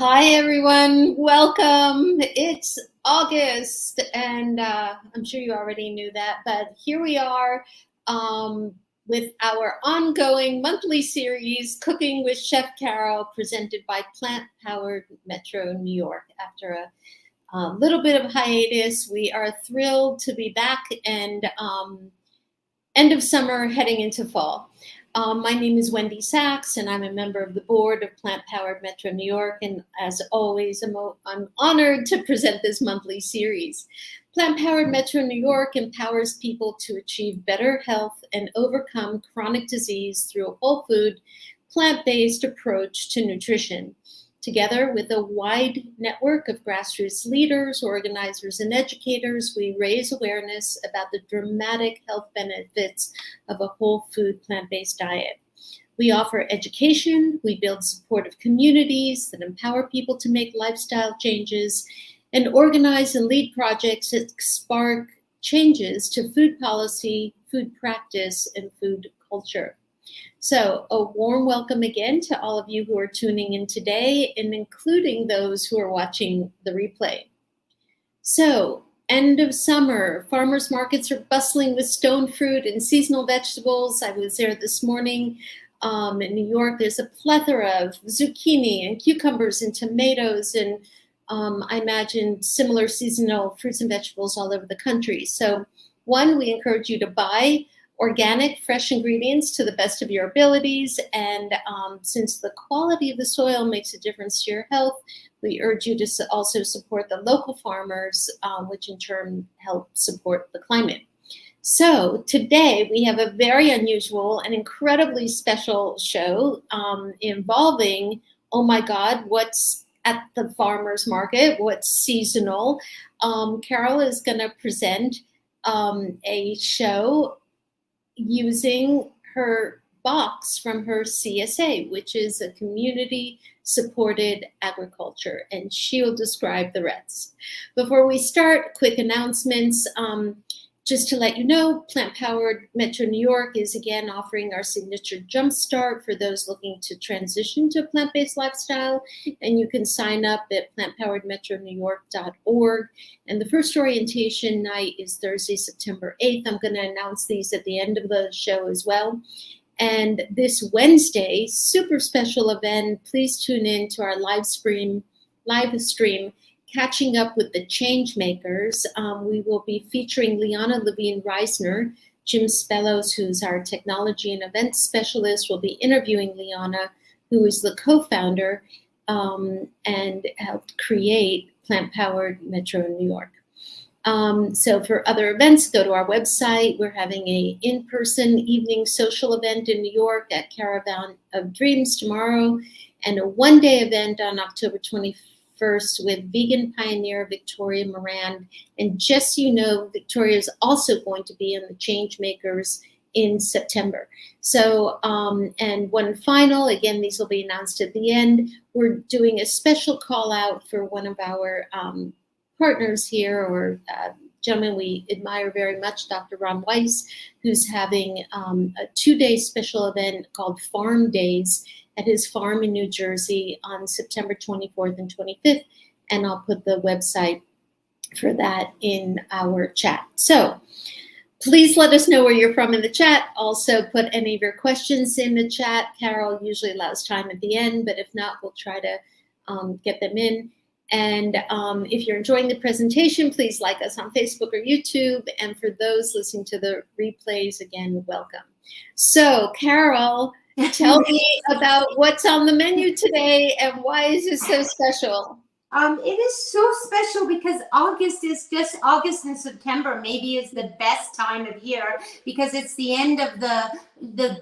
Hi, everyone. Welcome. It's August, and I'm sure you already knew that, but here we are with our ongoing monthly series, Cooking with Chef Carole, presented by plant-powered Metro New York. After a little bit of hiatus, we are thrilled to be back and end of summer, heading into fall. My name is Wendy Sachs, and I'm a member of the board of Plant Powered Metro New York. And as always, I'm honored to present this monthly series. Plant Powered Metro New York empowers people to achieve better health and overcome chronic disease through a whole food, plant-based approach to nutrition. Together with a wide network of grassroots leaders, organizers, and educators, we raise awareness about the dramatic health benefits of a whole food plant-based diet. We offer education, we build supportive communities that empower people to make lifestyle changes, and organize and lead projects that spark changes to food policy, food practice, and food culture. So a warm welcome again to all of you who are tuning in today, and including those who are watching the replay. So, end of summer, farmers markets are bustling with stone fruit and seasonal vegetables. I was there this morning in New York. There's a plethora of zucchini and cucumbers and tomatoes, and I imagine similar seasonal fruits and vegetables all over the country. So one, we encourage you to buy organic, fresh ingredients to the best of your abilities. And since the quality of the soil makes a difference to your health, we urge you to also support the local farmers, which in turn help support the climate. So today we have a very unusual and incredibly special show involving, oh my God, what's at the farmer's market, what's seasonal. Carole is going to present a show using her box from her CSA, which is a community supported agriculture, and she will describe the rest. Before we start, quick announcements. Just to let you know, Plant Powered Metro New York is again offering our signature jumpstart for those looking to transition to a plant-based lifestyle, and you can sign up at plantpoweredmetronewyork.org. And the first orientation night is Thursday, September 8th. I'm going to announce these at the end of the show as well. And this Wednesday, super special event, please tune in to our live stream, Catching Up with the Changemakers. We will be featuring Liana Levine-Reisner. Jim Spellos, who's our technology and events specialist, will be interviewing Liana, who is the co-founder and helped create Plant Powered Metro New York. So for other events, go to our website. We're having an in-person evening social event in New York at Caravan of Dreams tomorrow, and a one-day event on October 21st with vegan pioneer Victoria Moran. And just so you know, Victoria is also going to be in the Changemakers in September. So, and one final, again, these will be announced at the end. We're doing a special call out for one of our partners here, or gentleman we admire very much, Dr. Ron Weiss, who's having a 2-day special event called Farm Days at his farm in New Jersey on September 24th and 25th. And I'll put the website for that in our chat. So please let us know where you're from in the chat. Also put any of your questions in the chat. Carole usually allows time at the end, but if not, we'll try to get them in. And if you're enjoying the presentation, please like us on Facebook or YouTube. And for those listening to the replays, again, welcome. So Carole, tell me about what's on the menu today and why is it so special? It is so special because August and September maybe is the best time of year because it's the end of the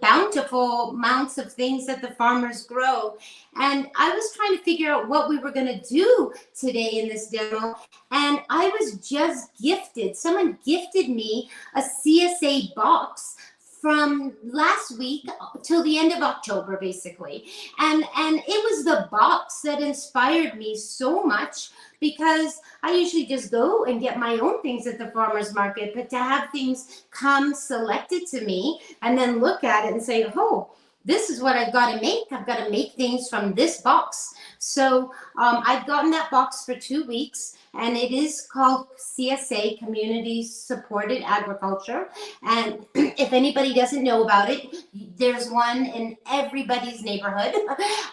bountiful amounts of things that the farmers grow. And I was trying to figure out what we were going to do today in this demo. And I was just gifted. Someone gifted me a CSA box from last week till the end of October, basically. And it was the box that inspired me so much because I usually just go and get my own things at the farmer's market, but to have things come selected to me and then look at it and say, oh, this is what I've got to make. I've got to make things from this box. So I've gotten that box for 2 weeks, and it is called CSA, Community Supported Agriculture. And if anybody doesn't know about it, there's one in everybody's neighborhood.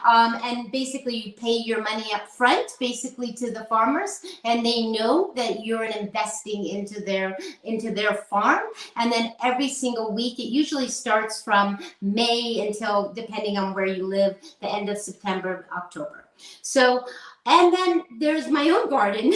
And basically you pay your money up front, basically to the farmers, and they know that you're investing into their farm. And then every single week, it usually starts from May until, depending on where you live, the end of September, October. So, and then there's my own garden,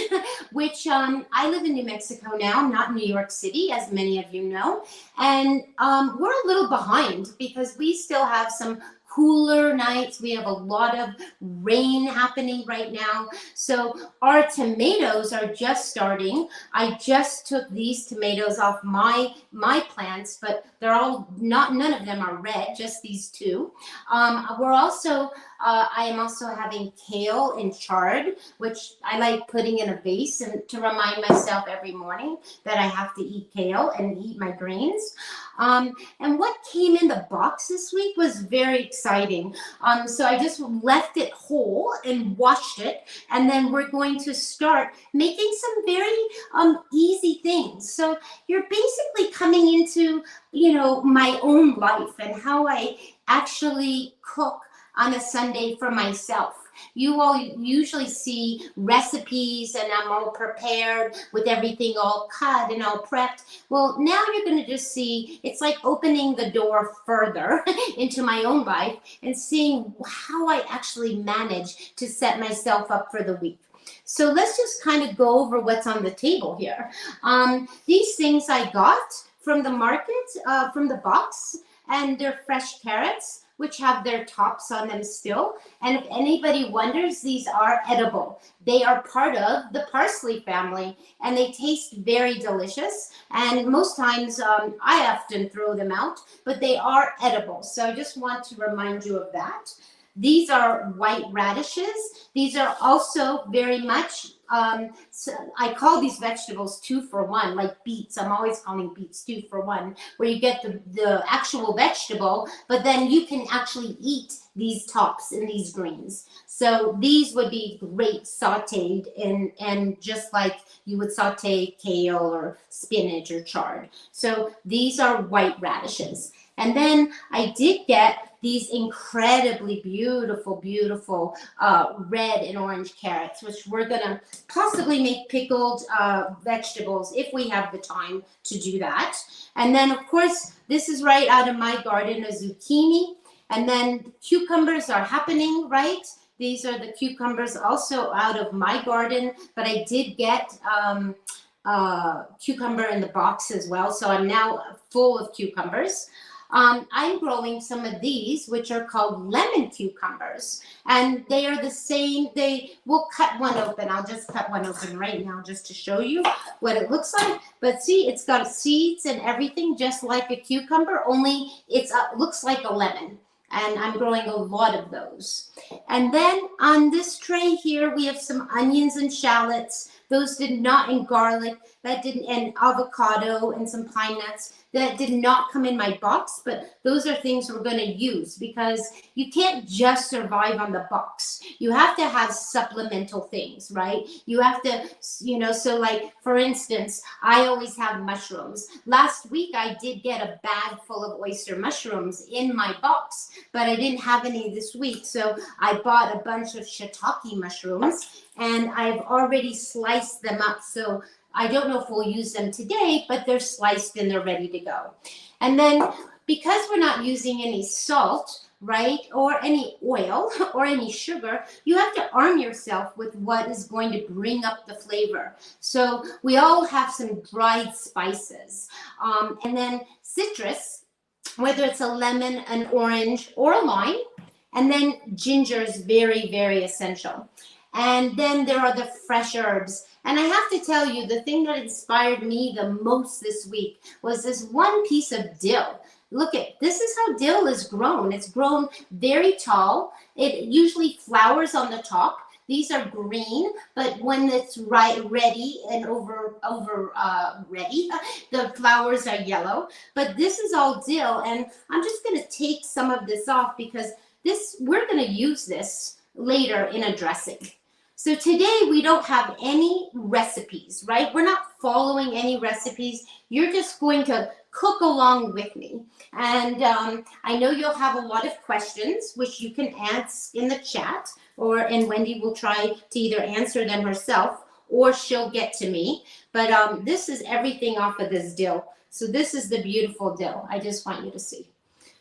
which I live in New Mexico now, not New York City, as many of you know. And we're a little behind because we still have some cooler nights. We have a lot of rain happening right now. So our tomatoes are just starting. I just took these tomatoes off my plants, but they're all none of them are red, just these two. We're also I am also having kale and chard, which I like putting in a vase and to remind myself every morning that I have to eat kale and eat my grains. And what came in the box this week was very exciting. So I just left it whole and washed it, and then we're going to start making some very easy things. So you're basically coming into, you know, my own life and how I actually cook on a Sunday for myself. You all usually see recipes and I'm all prepared with everything all cut and all prepped. Well, now you're going to just see, it's like opening the door further into my own life and seeing how I actually manage to set myself up for the week. So let's just kind of go over what's on the table here. These things I got from the market, from the box, and they're fresh carrots, which have their tops on them still. And if anybody wonders, these are edible. They are part of the parsley family, and they taste very delicious. And most times, I often throw them out, but they are edible. So I just want to remind you of that. These are white radishes. These are also very much, so I call these vegetables 2 for 1, like beets. I'm always calling beets 2 for 1, where you get the actual vegetable, but then you can actually eat these tops and these greens. So these would be great sauteed and just like you would saute kale or spinach or chard. So these are white radishes. And then I did get these incredibly beautiful red and orange carrots, which we're gonna possibly make pickled vegetables if we have the time to do that. And then of course, this is right out of my garden, a zucchini. And then cucumbers are happening, right? These are the cucumbers also out of my garden, but I did get cucumber in the box as well. So I'm now full of cucumbers. I'm growing some of these, which are called lemon cucumbers, and they are the same. We'll cut one open. I'll just cut one open right now just to show you what it looks like. But see, it's got seeds and everything, just like a cucumber, only it looks like a lemon. And I'm growing a lot of those. And then on this tray here, we have some onions and shallots. Those did not, and garlic, that didn't, and avocado and some pine nuts. That did not come in my box, but those are things we're going to use because you can't just survive on the box. You have to have supplemental things, right? You have to, you know, so like, for instance, I always have mushrooms. Last week, I did get a bag full of oyster mushrooms in my box, but I didn't have any this week. So I bought a bunch of shiitake mushrooms, and I've already sliced them up. So I don't know if we'll use them today, but they're sliced and they're ready to go. And then because we're not using any salt, right, or any oil or any sugar, you have to arm yourself with what is going to bring up the flavor. So we all have some dried spices. And then citrus, whether it's a lemon, an orange, or a lime. And then ginger is very, very essential. And then there are the fresh herbs. And I have to tell you, the thing that inspired me the most this week was this one piece of dill. Look at, this is how dill is grown. It's grown very tall. It usually flowers on the top. These are green, but when it's ready and ready, the flowers are yellow. But this is all dill, and I'm just going to take some of this off because we're going to use this later in a dressing. So today we don't have any recipes, right? We're not following any recipes. You're just going to cook along with me. And I know you'll have a lot of questions, which you can ask in the chat, and Wendy will try to either answer them herself or she'll get to me. But this is everything off of this dill. So this is the beautiful dill. I just want you to see.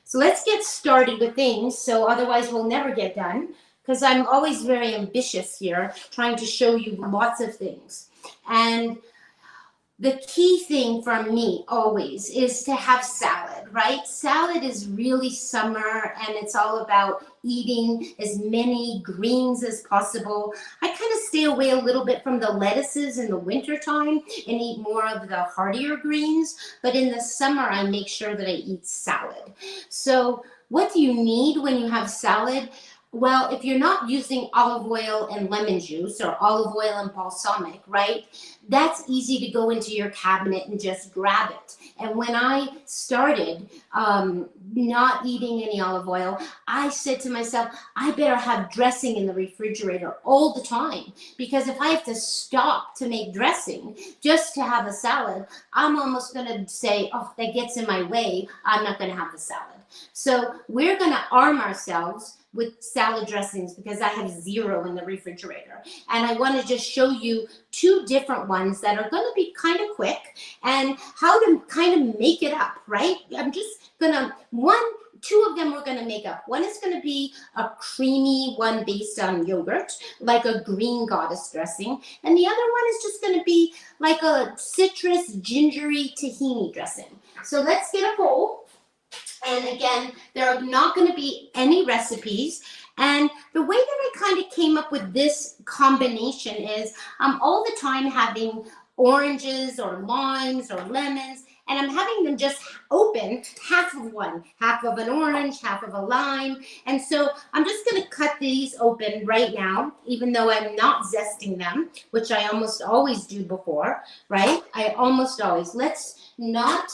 So let's get started with things. So otherwise we'll never get done, because I'm always very ambitious here, trying to show you lots of things. And the key thing for me always is to have salad, right? Salad is really summer, and it's all about eating as many greens as possible. I kind of stay away a little bit from the lettuces in the wintertime and eat more of the heartier greens. But in the summer, I make sure that I eat salad. So what do you need when you have salad? Well, if you're not using olive oil and lemon juice or olive oil and balsamic, right, that's easy to go into your cabinet and just grab it. And when I started not eating any olive oil, I said to myself, I better have dressing in the refrigerator all the time, because if I have to stop to make dressing just to have a salad, I'm almost going to say, oh, that gets in my way. I'm not going to have the salad. So we're going to arm ourselves with salad dressings because I have 0 in the refrigerator. And I want to just show you 2 different ones that are going to be kind of quick and how to kind of make it up, right? I'm just going to, 2 of them we're going to make up. One is going to be a creamy one based on yogurt, like a green goddess dressing. And the other one is just going to be like a citrus gingery tahini dressing. So let's get a bowl. And again, there are not going to be any recipes. And the way that I kind of came up with this combination is I'm all the time having oranges or limes or lemons, and I'm having them just open half of one, half of an orange, half of a lime. And so I'm just going to cut these open right now, even though I'm not zesting them, which I almost always do before, right? I almost always. Let's not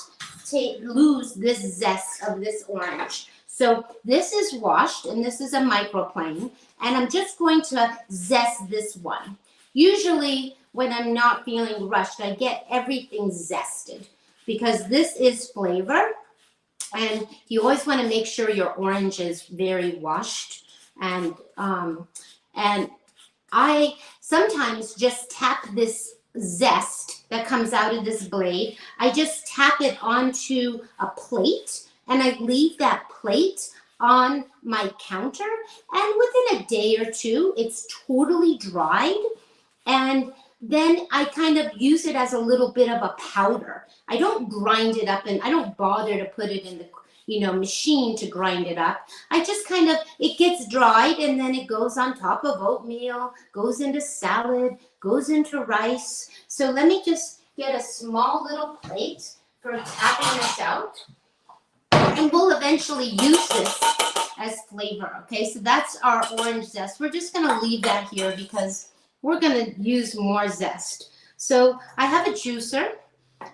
lose this zest of this orange. So this is washed, and this is a microplane, and I'm just going to zest this one. Usually when I'm not feeling rushed, I get everything zested because this is flavor, and you always want to make sure your orange is very washed. And I sometimes just tap this zest that comes out of this blade. I just tap it onto a plate, and I leave that plate on my counter, and within a day or 2 it's totally dried. And then I kind of use it as a little bit of a powder. I don't grind it up, and I don't bother to put it in the machine to grind it up. I just kind of, it gets dried, and then it goes on top of oatmeal, goes into salad, goes into rice. So let me just get a small little plate for tapping this out. And we'll eventually use this as flavor, okay? So that's our orange zest. We're just gonna leave that here because we're gonna use more zest. So I have a juicer,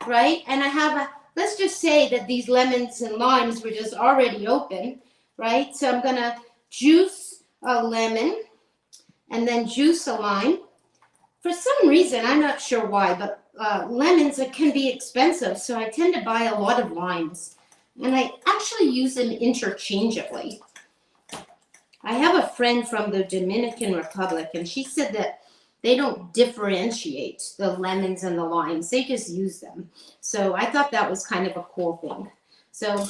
right? And I have let's just say that these lemons and limes were just already open, right? So I'm gonna juice a lemon and then juice a lime. For some reason, I'm not sure why, but lemons can be expensive, so I tend to buy a lot of limes. And I actually use them interchangeably. I have a friend from the Dominican Republic, and she said that they don't differentiate the lemons and the limes. They just use them. So I thought that was kind of a cool thing. So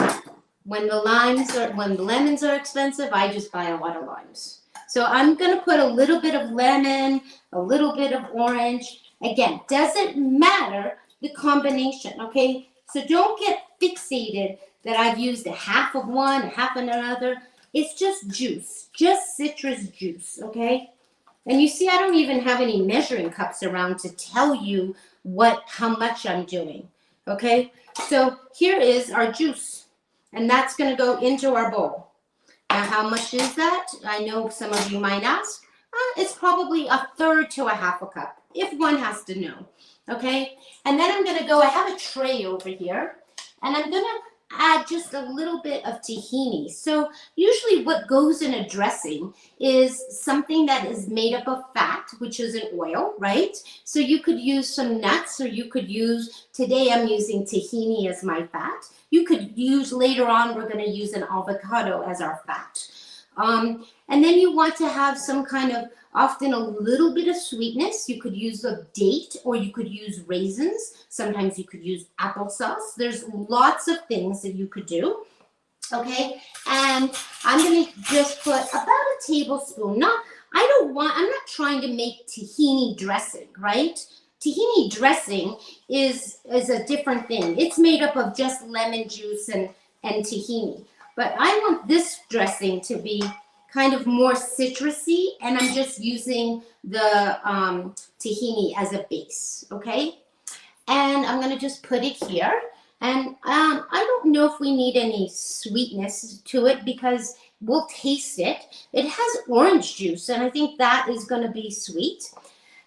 when the lemons are expensive, I just buy a lot of limes. So I'm going to put a little bit of lemon, a little bit of orange. Again, doesn't matter the combination, okay? So don't get fixated that I've used a half of one, a half of another. It's just juice, just citrus juice, okay? And you see, I don't even have any measuring cups around to tell you how much I'm doing, okay? So here is our juice, and that's going to go into our bowl. Now, how much is that? I know some of you might ask. It's probably a third to a half a cup, if one has to know. Okay, and then I'm gonna go, I have a tray over here, and I'm gonna add just a little bit of tahini. So usually what goes in a dressing is something that is made up of fat, which is an oil, right? So you could use some nuts, or you could use, today I'm using tahini as my fat. You could use, later on, we're gonna use an avocado as our fat. And then you want to have some kind of, often a little bit of sweetness. You could use a date, or you could use raisins. Sometimes you could use applesauce. There's lots of things that you could do. Okay, and I'm gonna just put about a tablespoon. I'm not trying to make tahini dressing, right? Tahini dressing is a different thing. It's made up of just lemon juice and tahini. But I want this dressing to be kind of more citrusy, and I'm just using the tahini as a base, okay? And I'm gonna just put it here. And I don't know if we need any sweetness to it, because we'll taste it. It has orange juice, and I think that is gonna be sweet.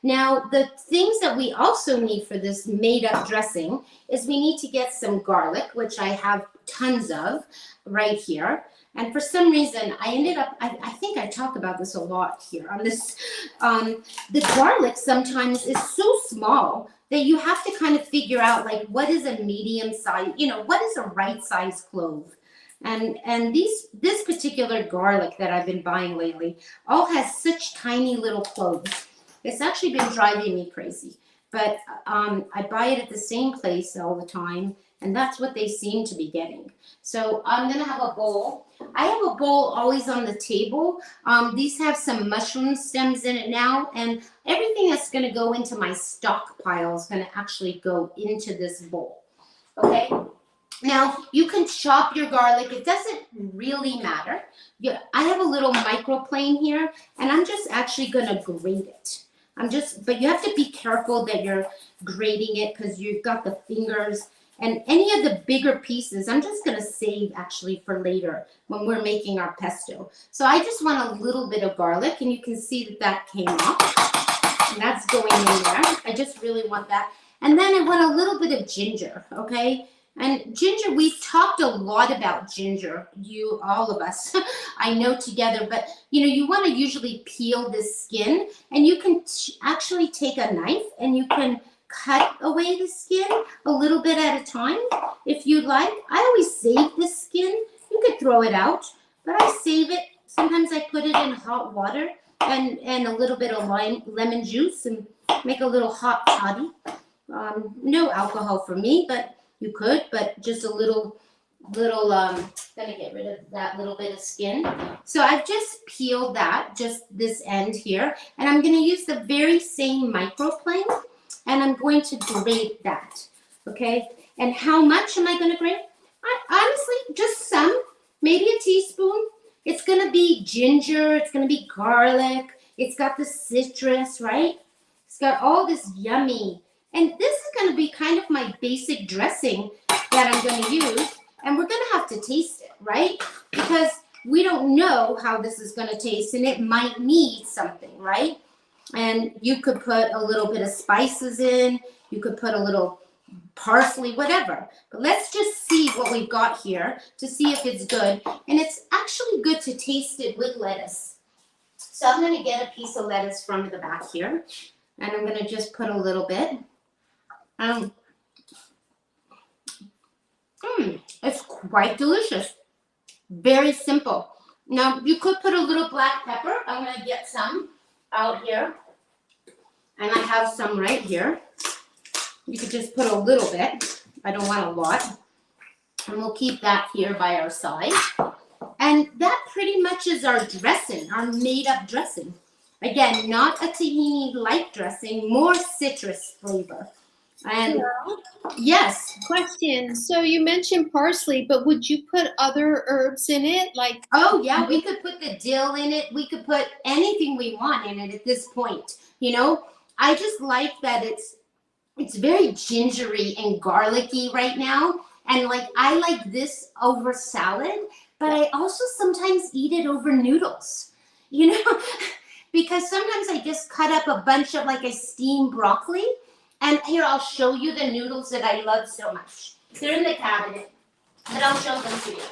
Now, the things that we also need for this made-up dressing is we need to get some garlic, which I have tons of right here. And for some reason, I ended up, I think I talk about this a lot here on this. The garlic sometimes is so small that you have to kind of figure out, like, what is a medium size, what is a right size clove? And this particular garlic that I've been buying lately all has such tiny little cloves. It's actually been driving me crazy. But I buy it at the same place all the time, and that's what they seem to be getting. So I'm gonna have a bowl. I have a bowl always on the table. These have some mushroom stems in it now, and everything that's gonna go into my stockpile is gonna actually go into this bowl, okay? Now, you can chop your garlic. It doesn't really matter. I have a little microplane here, and I'm just actually gonna grate it. But you have to be careful that you're grating it, because you've got the fingers. And any of the bigger pieces, I'm just going to save actually for later when we're making our pesto. So I just want a little bit of garlic, and you can see that that came off. And that's going in there. I just really want that. And then I want a little bit of ginger, okay? And ginger, we've talked a lot about ginger, all of us, I know together, but you want to usually peel the skin, and you can actually take a knife and you can cut away the skin a little bit at a time if you like. I always save the skin. You could throw it out, but I save it. Sometimes I put it in hot water and a little bit of lemon juice and make a little hot toddy. No alcohol for me, but you could, but just a little, gonna get rid of that little bit of skin. So I've just peeled that, just this end here, and I'm gonna use the very same microplane, and I'm going to grate that, okay? And how much am I gonna grate? Honestly, just some, maybe a teaspoon. It's gonna be ginger, it's gonna be garlic, it's got the citrus, right? It's got all this yummy. And this is gonna be kind of my basic dressing that I'm gonna use, and we're gonna have to taste it, right? Because we don't know how this is gonna taste, and it might need something, right? And you could put a little bit of spices in, you could put a little parsley, whatever. But let's just see what we've got here to see if it's good. And it's actually good to taste it with lettuce. So I'm gonna get a piece of lettuce from the back here, and I'm gonna just put a little bit. It's quite delicious. Very simple. Now, you could put a little black pepper. I'm going to get some out here. And I have some right here. You could just put a little bit. I don't want a lot. And we'll keep that here by our side. And that pretty much is our dressing, our made-up dressing. Again, not a tahini-like dressing, more citrus flavor. And yes. Question. So you mentioned parsley, but would you put other herbs in it? Like, oh yeah, we could put the dill in it. We could put anything we want in it at this point. I just like that it's very gingery and garlicky right now. And I like this over salad, but I also sometimes eat it over noodles. because sometimes I just cut up a bunch of like a steamed broccoli. And here, I'll show you the noodles that I love so much. They're in the cabinet, but I'll show them to you.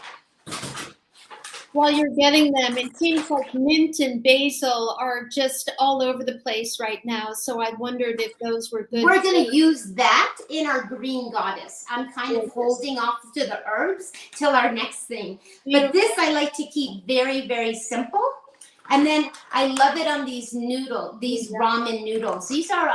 While you're getting them, it seems like mint and basil are just all over the place right now. So I wondered if those were good. We're going to use that in our green goddess. I'm kind of holding off to the herbs till our next thing. But this I like to keep very, very simple. And then I love it on these ramen noodles. These are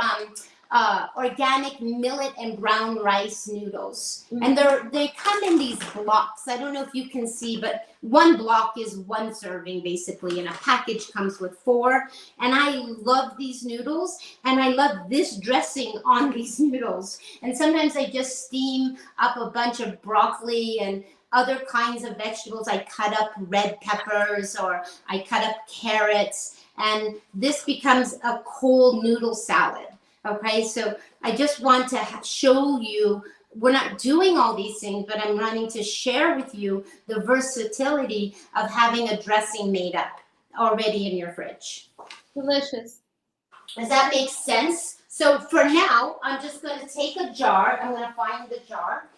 organic millet and brown rice noodles. And they come in these blocks. I don't know if you can see, but one block is one serving basically, and a package comes with 4. And I love these noodles, and I love this dressing on these noodles. And sometimes I just steam up a bunch of broccoli and other kinds of vegetables. I cut up red peppers, or I cut up carrots, and this becomes a cold noodle salad. Okay, so I just want to show you, we're not doing all these things, but I'm wanting to share with you the versatility of having a dressing made up already in your fridge. Delicious. Does that make sense? So for now, I'm just going to take a jar. I'm going to find the jar.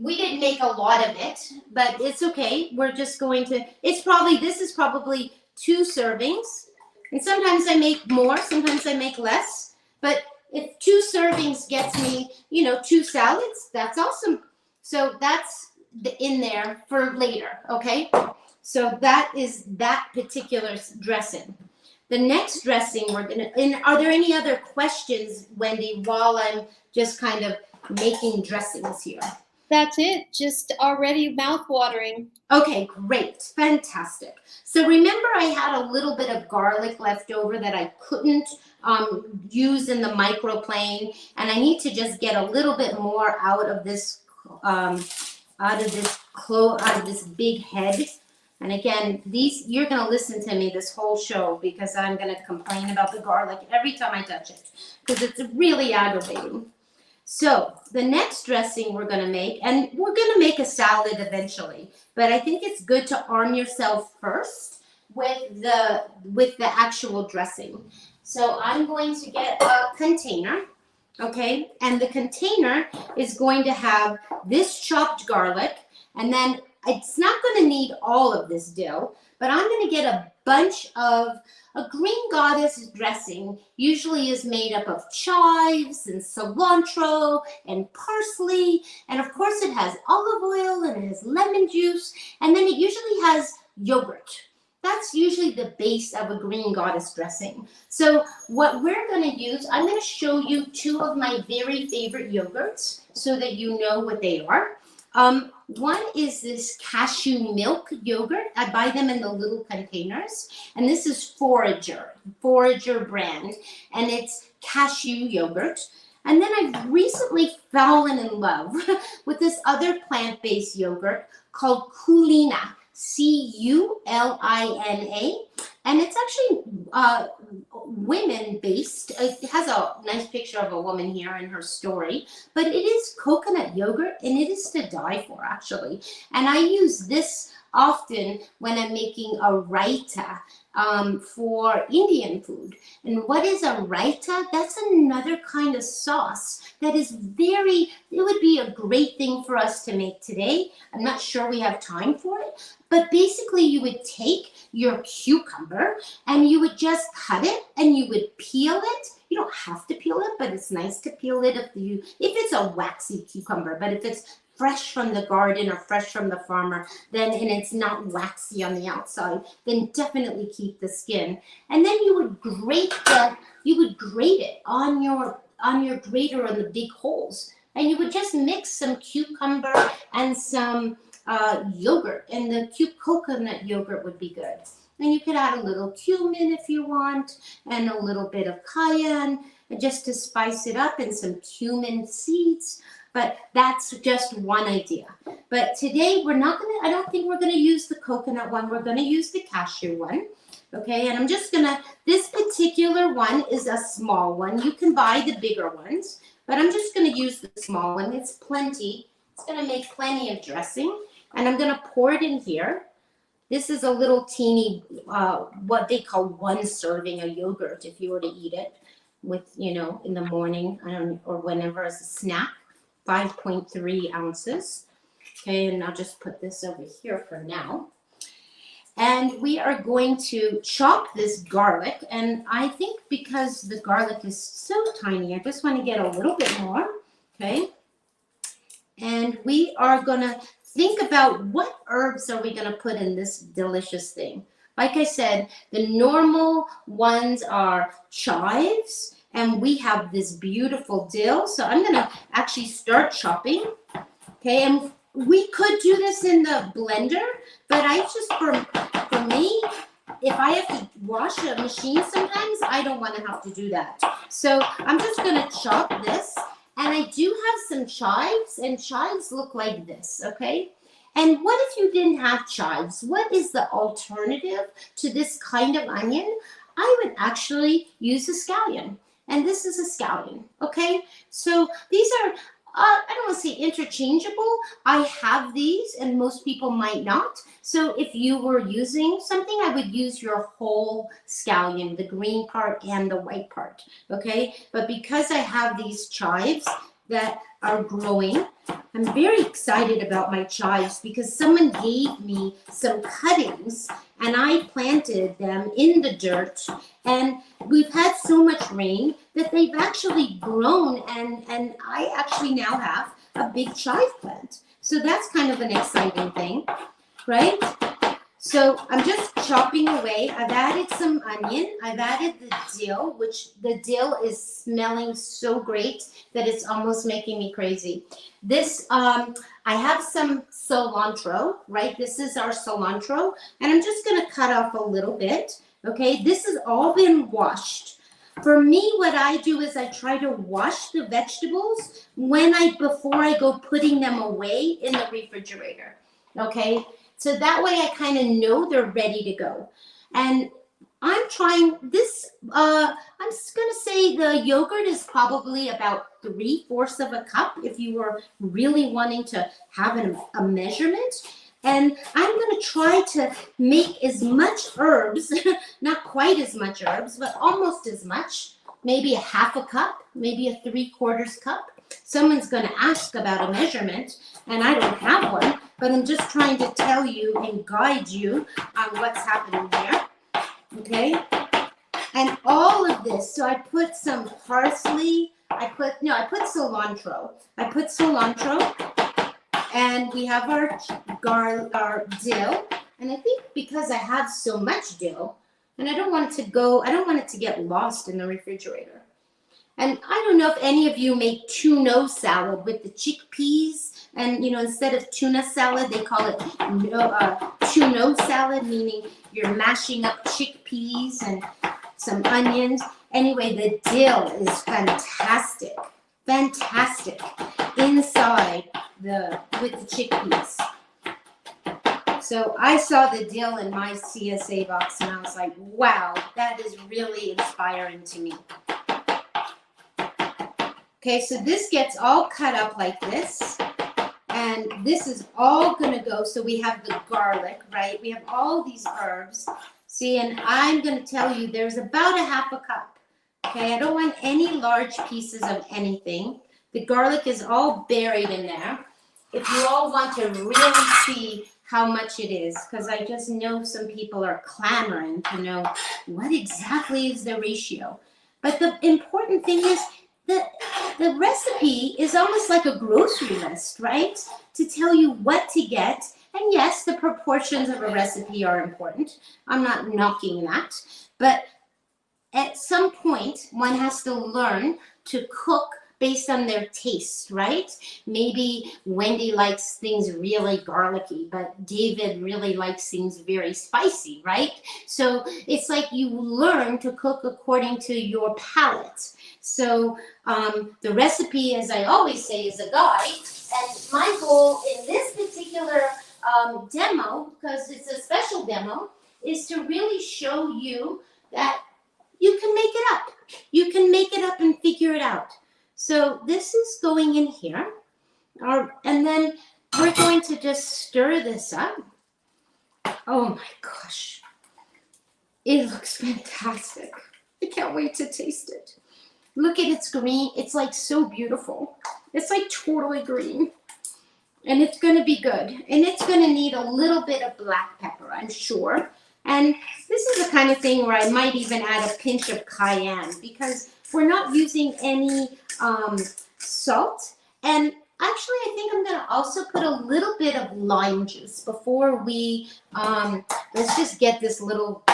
We didn't make a lot of it, but it's okay. We're just going to, this is probably 2 servings. And sometimes I make more, sometimes I make less. But if 2 servings gets me, 2 salads, that's awesome. So that's in there for later, okay? So that is that particular dressing. The next dressing are there any other questions, Wendy, while I'm just kind of making dressings here? That's it. Just already mouth-watering. Okay, great. Fantastic. So remember, I had a little bit of garlic left over that I couldn't use in the microplane, and I need to just get a little bit more out of this big head. And again, you're going to listen to me this whole show, because I'm going to complain about the garlic every time I touch it, because it's really aggravating. So the next dressing we're going to make, and we're going to make a salad eventually, but I think it's good to arm yourself first with the actual dressing. So I'm going to get a container, okay? And the container is going to have this chopped garlic, and then it's not going to need all of this dill, but I'm going to get a bunch of a green goddess dressing. Usually is made up of chives and cilantro and parsley, and of course it has olive oil and it has lemon juice, and then it usually has yogurt. That's usually the base of a green goddess dressing. So what we're going to use, I'm going to show you 2 of my very favorite yogurts so that you know what they are. One is this cashew milk yogurt. I buy them in the little containers, and this is Forager brand, and it's cashew yogurt. And then I've recently fallen in love with this other plant-based yogurt called Culina, Culina, and it's actually women-based. It has a nice picture of a woman here in her story, but it is coconut yogurt, and it is to die for, actually. And I use this often when I'm making a raita for Indian food. And what is a raita? That's another kind of sauce that is it would be a great thing for us to make today. I'm not sure we have time for it, but basically you would take your cucumber and you would just cut it and you would peel it. You don't have to peel it, but it's nice to peel it if it's a waxy cucumber. But if it's fresh from the garden or fresh from the farmer, and it's not waxy on the outside, then definitely keep the skin. And then you would grate it on your grater on the big holes, and you would just mix some cucumber and some yogurt, and the coconut yogurt would be good. And you could add a little cumin if you want, and a little bit of cayenne, just to spice it up, and some cumin seeds. But that's just one idea. But today I don't think we're gonna use the coconut one. We're gonna use the cashew one. Okay, and this particular one is a small one. You can buy the bigger ones, but I'm just gonna use the small one. It's plenty. It's gonna make plenty of dressing. And I'm gonna pour it in here. This is a little teeny, what they call one serving of yogurt if you were to eat it with, in the morning or whenever as a snack, 5.3 ounces. Okay, and I'll just put this over here for now. And we are going to chop this garlic. And I think because the garlic is so tiny, I just want to get a little bit more. Okay. And we are going to think about what herbs are we going to put in this delicious thing. Like I said, the normal ones are chives. And we have this beautiful dill. So I'm going to actually start chopping. Okay. And we could do this in the blender, but I just, for me, if I have to wash a machine sometimes, I don't want to have to do that. So I'm just going to chop this, and I do have some chives, and chives look like this, okay? And what if you didn't have chives? What is the alternative to this kind of onion? I would actually use a scallion, and this is a scallion, okay? So these are I don't want to say interchangeable. I have these and most people might not. So if you were using something, I would use your whole scallion, the green part and the white part, okay? But because I have these chives that are growing, I'm very excited about my chives because someone gave me some cuttings and I planted them in the dirt, and we've had so much rain that they've actually grown, and I actually now have a big chive plant. So that's kind of an exciting thing, right? So I'm just chopping away. I've added some onion. I've added the dill, which the dill is smelling so great that it's almost making me crazy. This, I have some cilantro, right? This is our cilantro, and I'm just going to cut off a little bit. Okay, this has all been washed. For me, what I do is I try to wash the vegetables before I go putting them away in the refrigerator. Okay, so that way I kind of know they're ready to go. And I'm trying this, I'm just going to say the yogurt is probably about 3/4 of a cup if you were really wanting to have a measurement. And I'm going to try to make as much herbs, not quite as much herbs, but almost as much, maybe a 1/2 cup, maybe a 3/4 cup. Someone's going to ask about a measurement, and I don't have one, but I'm just trying to tell you and guide you on what's happening here. Okay? And all of this, so I put some parsley, I put cilantro. I put cilantro, and we have our dill. And I think because I have so much dill, and I don't want it to get lost in the refrigerator. And I don't know if any of you make tuna salad with the chickpeas, and instead of tuna salad, they call it tuna salad, meaning you're mashing up chickpeas and some onions. Anyway, the dill is fantastic inside with the chickpeas. So I saw the dill in my CSA box and I was like, wow, that is really inspiring to me. Okay, so this gets all cut up like this, and this is all gonna go. So we have the garlic, right? We have all these herbs. See, and I'm gonna tell you there's about a 1/2 cup. Okay, I don't want any large pieces of anything. The garlic is all buried in there. If you all want to really see how much it is, because I just know some people are clamoring to know what exactly is the ratio. But the important thing is the recipe is almost like a grocery list, right? To tell you what to get. And yes, the proportions of a recipe are important. I'm not knocking that. But at some point, one has to learn to cook based on their taste, right? Maybe Wendy likes things really garlicky, but David really likes things very spicy, right? So it's like you learn to cook according to your palate. So the recipe, as I always say, is a guide. And my goal in this particular demo, because it's a special demo, is to really show you that you can make it up. You can make it up and figure it out. So this is going in here, and then we're going to just stir this up. Oh my gosh. It looks fantastic. I can't wait to taste it. Look at its green. It's like so beautiful. It's like totally green. And it's going to be good. And it's going to need a little bit of black pepper, I'm sure. And this is the kind of thing where I might even add a pinch of cayenne because we're not using any salt. And actually, I think I'm going to also put a little bit of lime juice before we, let's just get this little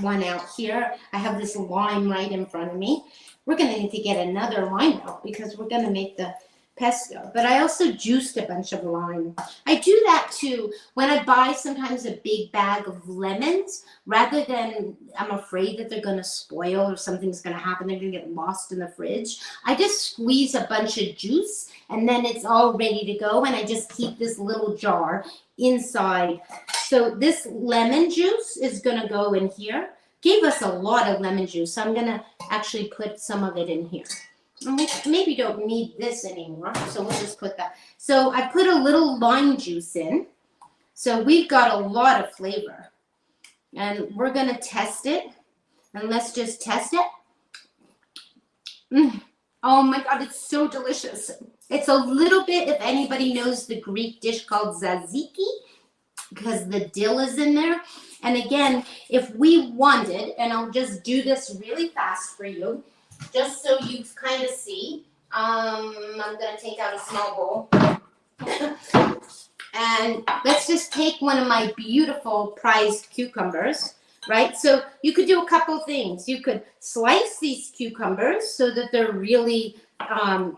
one out here. I have this lime right in front of me. We're going to need to get another lime out because we're going to make the pesto, but I also juiced a bunch of lime. I do that too when I buy sometimes a big bag of lemons, rather than I'm afraid that they're going to spoil or something's going to happen, they're going to get lost in the fridge. I just squeeze a bunch of juice and then it's all ready to go, and I just keep this little jar inside. So this lemon juice is going to go in here. Gave us a lot of lemon juice, so I'm going to actually put some of it in here. Maybe don't need this anymore, so we'll just put that. So I put a little lime juice in, so we've got a lot of flavor, and we're gonna test it. And let's just test it. Oh my God, it's so delicious. It's a little bit, if anybody knows the Greek dish called tzatziki, because the dill is in there. And again, if we wanted, and I'll just do this really fast for you, just so you kind of see. I'm going to take out a small bowl. And let's just take one of my beautiful prized cucumbers, right? So you could do a couple things. You could slice these cucumbers so that they're really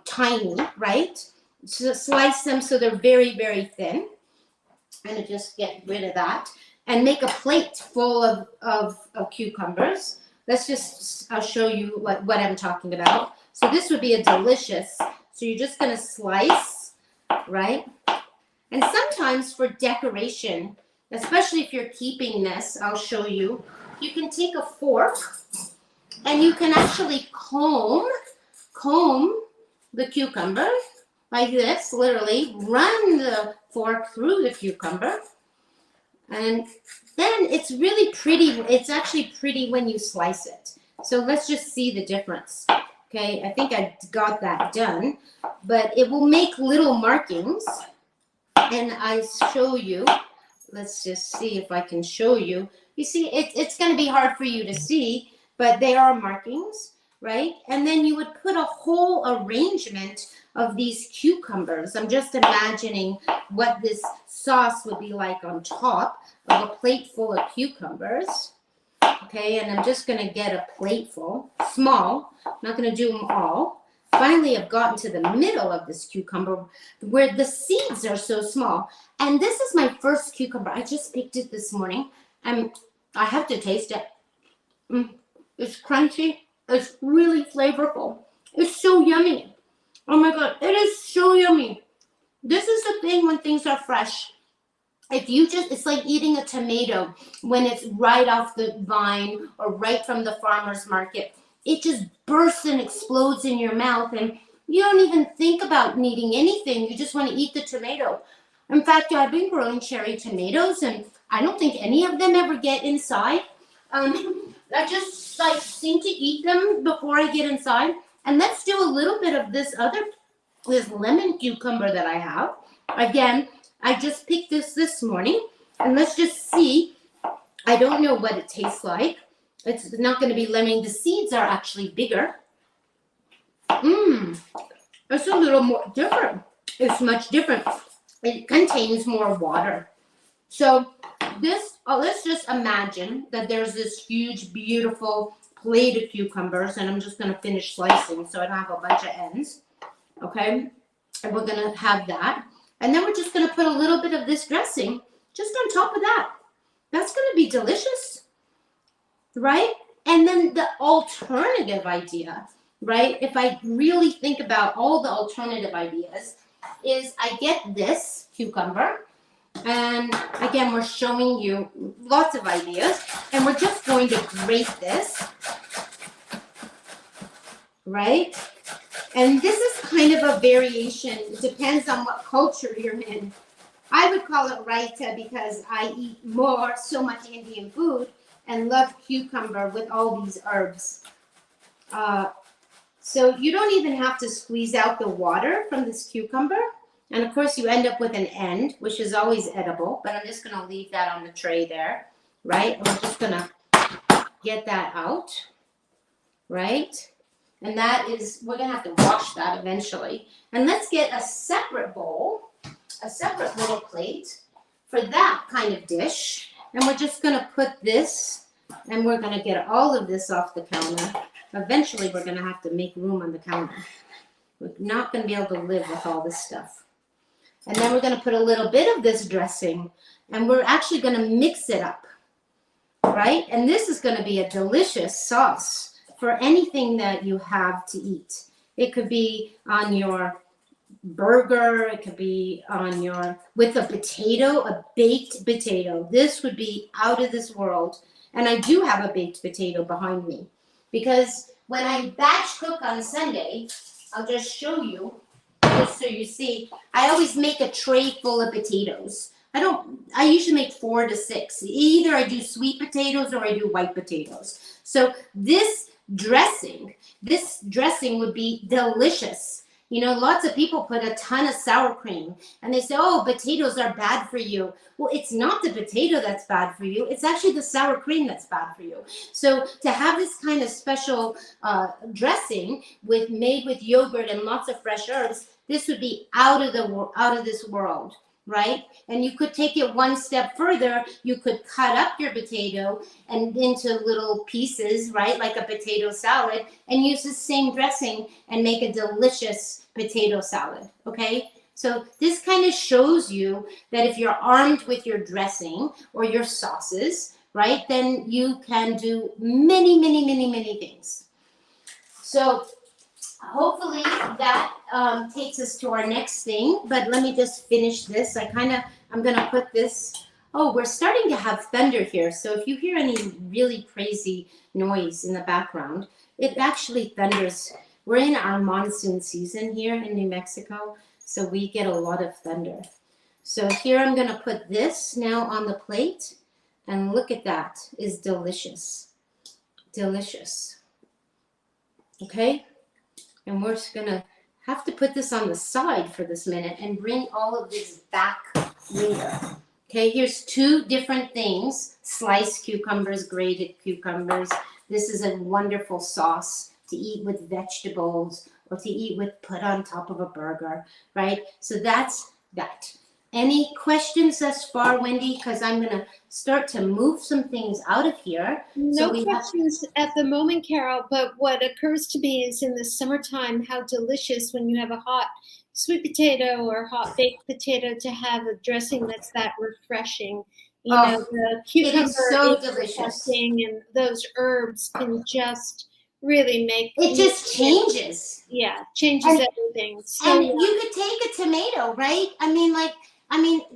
tiny, right? So slice them so they're very, very thin. I'm going to just get rid of that. And make a plate full of cucumbers. Let's just, I'll show you what I'm talking about. So this would be a delicious, so you're just going to slice, right? And sometimes for decoration, especially if you're keeping this, I'll show you, you can take a fork and you can actually comb the cucumber like this, literally run the fork through the cucumber. And then it's really pretty. It's actually pretty when you slice it. So let's just see the difference. Okay, I think I got that done, but it will make little markings. And I show you, let's just see if I can show you. You see, it's going to be hard for you to see, but they are markings, right? And then you would put a whole arrangement of these cucumbers. I'm just imagining what this sauce would be like on top of a plate full of cucumbers. Okay, and I'm just going to get a plateful, small. I'm not going to do them all. Finally, I've gotten to the middle of this cucumber where the seeds are so small. And this is my first cucumber. I just picked it this morning. And I have to taste it. It's crunchy. It's really flavorful. It's so yummy. Oh my God, it is so yummy. This is the thing when things are fresh. If you just, it's like eating a tomato when it's right off the vine or right from the farmer's market. It just bursts and explodes in your mouth and you don't even think about needing anything. You just want to eat the tomato. In fact, I've been growing cherry tomatoes and I don't think any of them ever get inside. I just like seem to eat them before I get inside. And let's do a little bit of this lemon cucumber that I have. Again, I just picked this morning, and let's just see. I don't know what it tastes like. It's not going to be lemon. The seeds are actually bigger. It's a little more different. It's much different. It contains more water. So this, let's just imagine that there's this huge, beautiful plate of cucumbers, and I'm just going to finish slicing so I don't have a bunch of ends. Okay, and we're going to have that. And then we're just going to put a little bit of this dressing just on top of that. That's going to be delicious, right? And then the alternative idea, right? If I really think about all the alternative ideas, is I get this cucumber. And again, we're showing you lots of ideas. And we're just going to grate this, right? And this is kind of a variation. It depends on what culture you're in. I would call it raita because I eat so much Indian food and love cucumber with all these herbs. So you don't even have to squeeze out the water from this cucumber. And of course you end up with an end, which is always edible, but I'm just gonna leave that on the tray there, right? And we're just gonna get that out, right? And that is, we're gonna have to wash that eventually. And let's get a separate bowl, a separate little plate for that kind of dish. And we're just gonna put this, and we're gonna get all of this off the counter. Eventually we're gonna have to make room on the counter. We're not gonna be able to live with all this stuff. And then we're gonna put a little bit of this dressing, and we're actually gonna mix it up, right? And this is gonna be a delicious sauce for anything that you have to eat. It could be on your burger, it could be on your, with a potato, a baked potato. This would be out of this world. And I do have a baked potato behind me because when I batch cook on Sunday, I'll just show you, just so you see, I always make a tray full of potatoes. I usually make 4 to 6. Either I do sweet potatoes or I do white potatoes. So this dressing would be delicious. You know, lots of people put a ton of sour cream and they say, oh, potatoes are bad for you. Well, it's not the potato that's bad for you. It's actually the sour cream that's bad for you. So to have this kind of special dressing made with yogurt and lots of fresh herbs, this would be out of this world, right? And you could take it one step further. You could cut up your potato and into little pieces, right? Like a potato salad, and use the same dressing and make a delicious potato salad, okay? So this kind of shows you that if you're armed with your dressing or your sauces, right, then you can do many, many, many, many things. So hopefully that takes us to our next thing, but let me just finish this. I'm gonna put this, oh, we're starting to have thunder here. So if you hear any really crazy noise in the background, it actually thunders. We're in our monsoon season here in New Mexico, so we get a lot of thunder. So here I'm gonna put this now on the plate, and look at that, it's delicious, delicious, okay? And we're just gonna have to put this on the side for this minute and bring all of this back later. Okay, here's 2 different things. Sliced cucumbers, grated cucumbers. This is a wonderful sauce to eat with vegetables or to put on top of a burger, right? So that's that. Any questions thus far, Wendy? Because I'm going to start to move some things out of here. No questions at the moment, Carole, but what occurs to me is in the summertime, how delicious when you have a hot sweet potato or hot baked potato to have a dressing that's that refreshing. You know, the cucumber is so is delicious. refreshing, and those herbs can just really make it just changes. Yeah, changes everything. So, and you could take a tomato, right? I mean,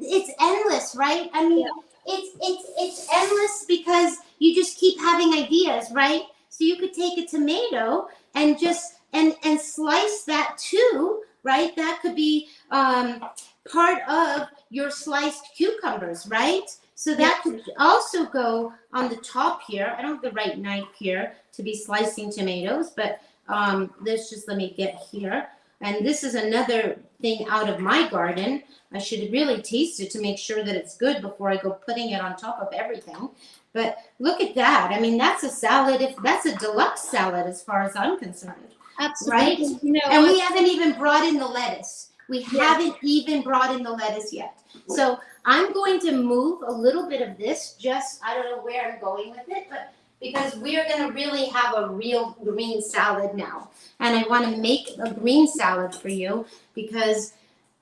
it's endless, right? I mean, it's endless because you just keep having ideas, right? So you could take a tomato and just and slice that too, right? That could be part of your sliced cucumbers, right? So that could also go on the top here. I don't have the right knife here to be slicing tomatoes, but let me get here. And this is another thing out of my garden. I should really taste it to make sure that it's good before I go putting it on top of everything. But look at that. I mean, that's a salad. That's a deluxe salad as far as I'm concerned. Absolutely. Right? You know, and we haven't even brought in the lettuce. We haven't even brought in the lettuce yet. So I'm going to move a little bit of this. I don't know where I'm going with it, but because we're going to really have a real green salad now. And I want to make a green salad for you because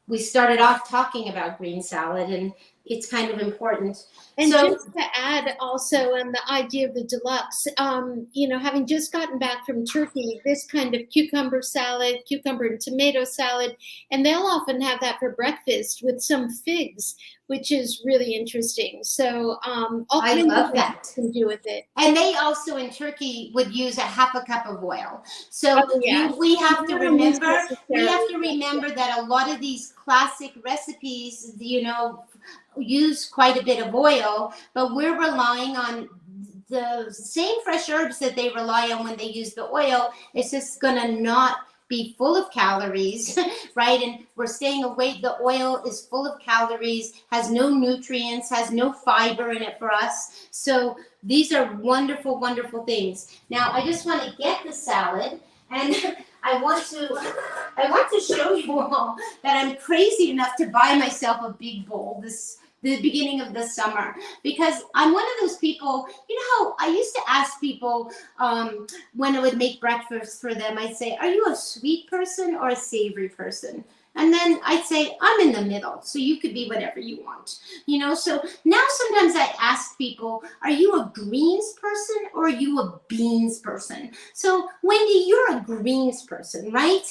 we started off talking about green salad and it's kind of important. And So just to add also on the idea of the deluxe, having just gotten back from Turkey, this kind of cucumber salad, cucumber and tomato salad, and they'll often have that for breakfast with some figs, which is really interesting. So all I kinds of love things that. you can do with it. And they also in Turkey would use a half a cup of oil. So Oh yeah, we have to not always remember that a lot of these classic recipes, use quite a bit of oil, but we're relying on the same fresh herbs that they rely on when they use the oil. It's just gonna not be full of calories, right? And we're staying away. The oil is full of calories, has no nutrients, has no fiber in it for us. So these are wonderful, wonderful things. Now I just want to get the salad, and I want to show you all that I'm crazy enough to buy myself a big bowl the beginning of the summer, because I'm one of those people, how I used to ask people when I would make breakfast for them, I'd say, are you a sweet person or a savory person? And then I'd say, I'm in the middle, so you could be whatever you want. So now sometimes I ask people, are you a greens person or are you a beans person? So Wendy, you're a greens person, right?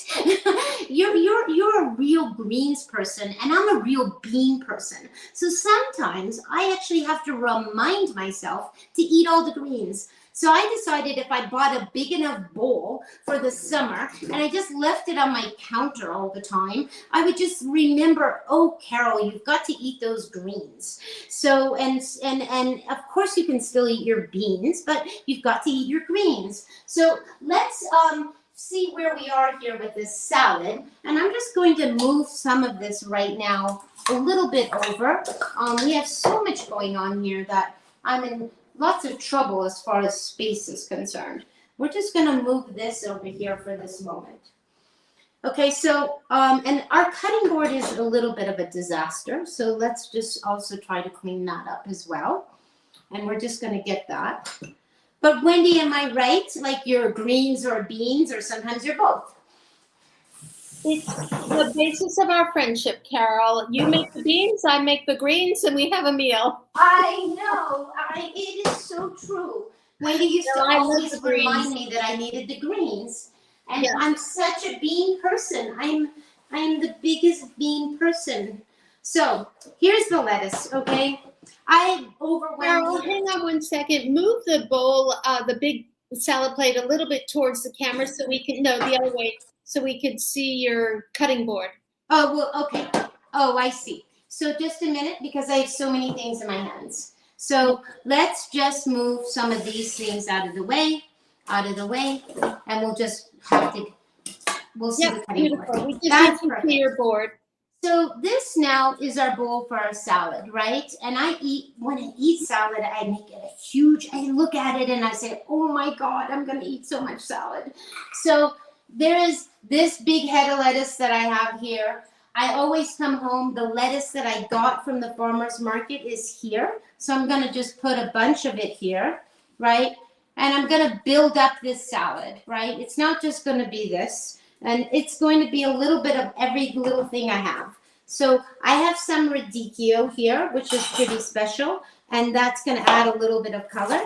you're a real greens person, and I'm a real bean person. So sometimes I actually have to remind myself to eat all the greens. So I decided if I bought a big enough bowl for the summer and I just left it on my counter all the time, I would just remember, oh, Carole, you've got to eat those greens. So, and of course you can still eat your beans, but you've got to eat your greens. So let's see where we are here with this salad. And I'm just going to move some of this right now a little bit over. We have so much going on here that I'm in lots of trouble as far as space is concerned. We're just going to move this over here for this moment. Okay, so, and our cutting board is a little bit of a disaster, so let's just also try to clean that up as well. And we're just going to get that. But Wendy, am I right? Like you're greens or beans, or sometimes you're both? It's the basis of our friendship, Carole. You make the beans, I make the greens, and we have a meal. I know. It is so true. Wendy used to always remind me that I needed the greens. And yes. I'm such a bean person. I'm the biggest bean person. So here's the lettuce, okay? I overwhelmed. Carole, hang on one second. Move the bowl, the big salad plate a little bit towards the camera so we can, no, the other way, so we could see your cutting board. Oh, well, okay. Oh, I see. So just a minute, because I have so many things in my hands. So let's just move some of these things out of the way, and we'll just have to, we'll see the cutting board. We just need to see your board. So this now is our bowl for our salad, right? And when I eat salad, I make it a huge, I look at it and I say, oh my God, I'm going to eat so much salad. So there is this big head of lettuce that I have here. I always come home, the lettuce that I got from the farmer's market is here. So I'm going to just put a bunch of it here, right? And I'm going to build up this salad, right? It's not just going to be this. And it's going to be a little bit of every little thing I have. So I have some radicchio here, which is pretty special. And that's going to add a little bit of color.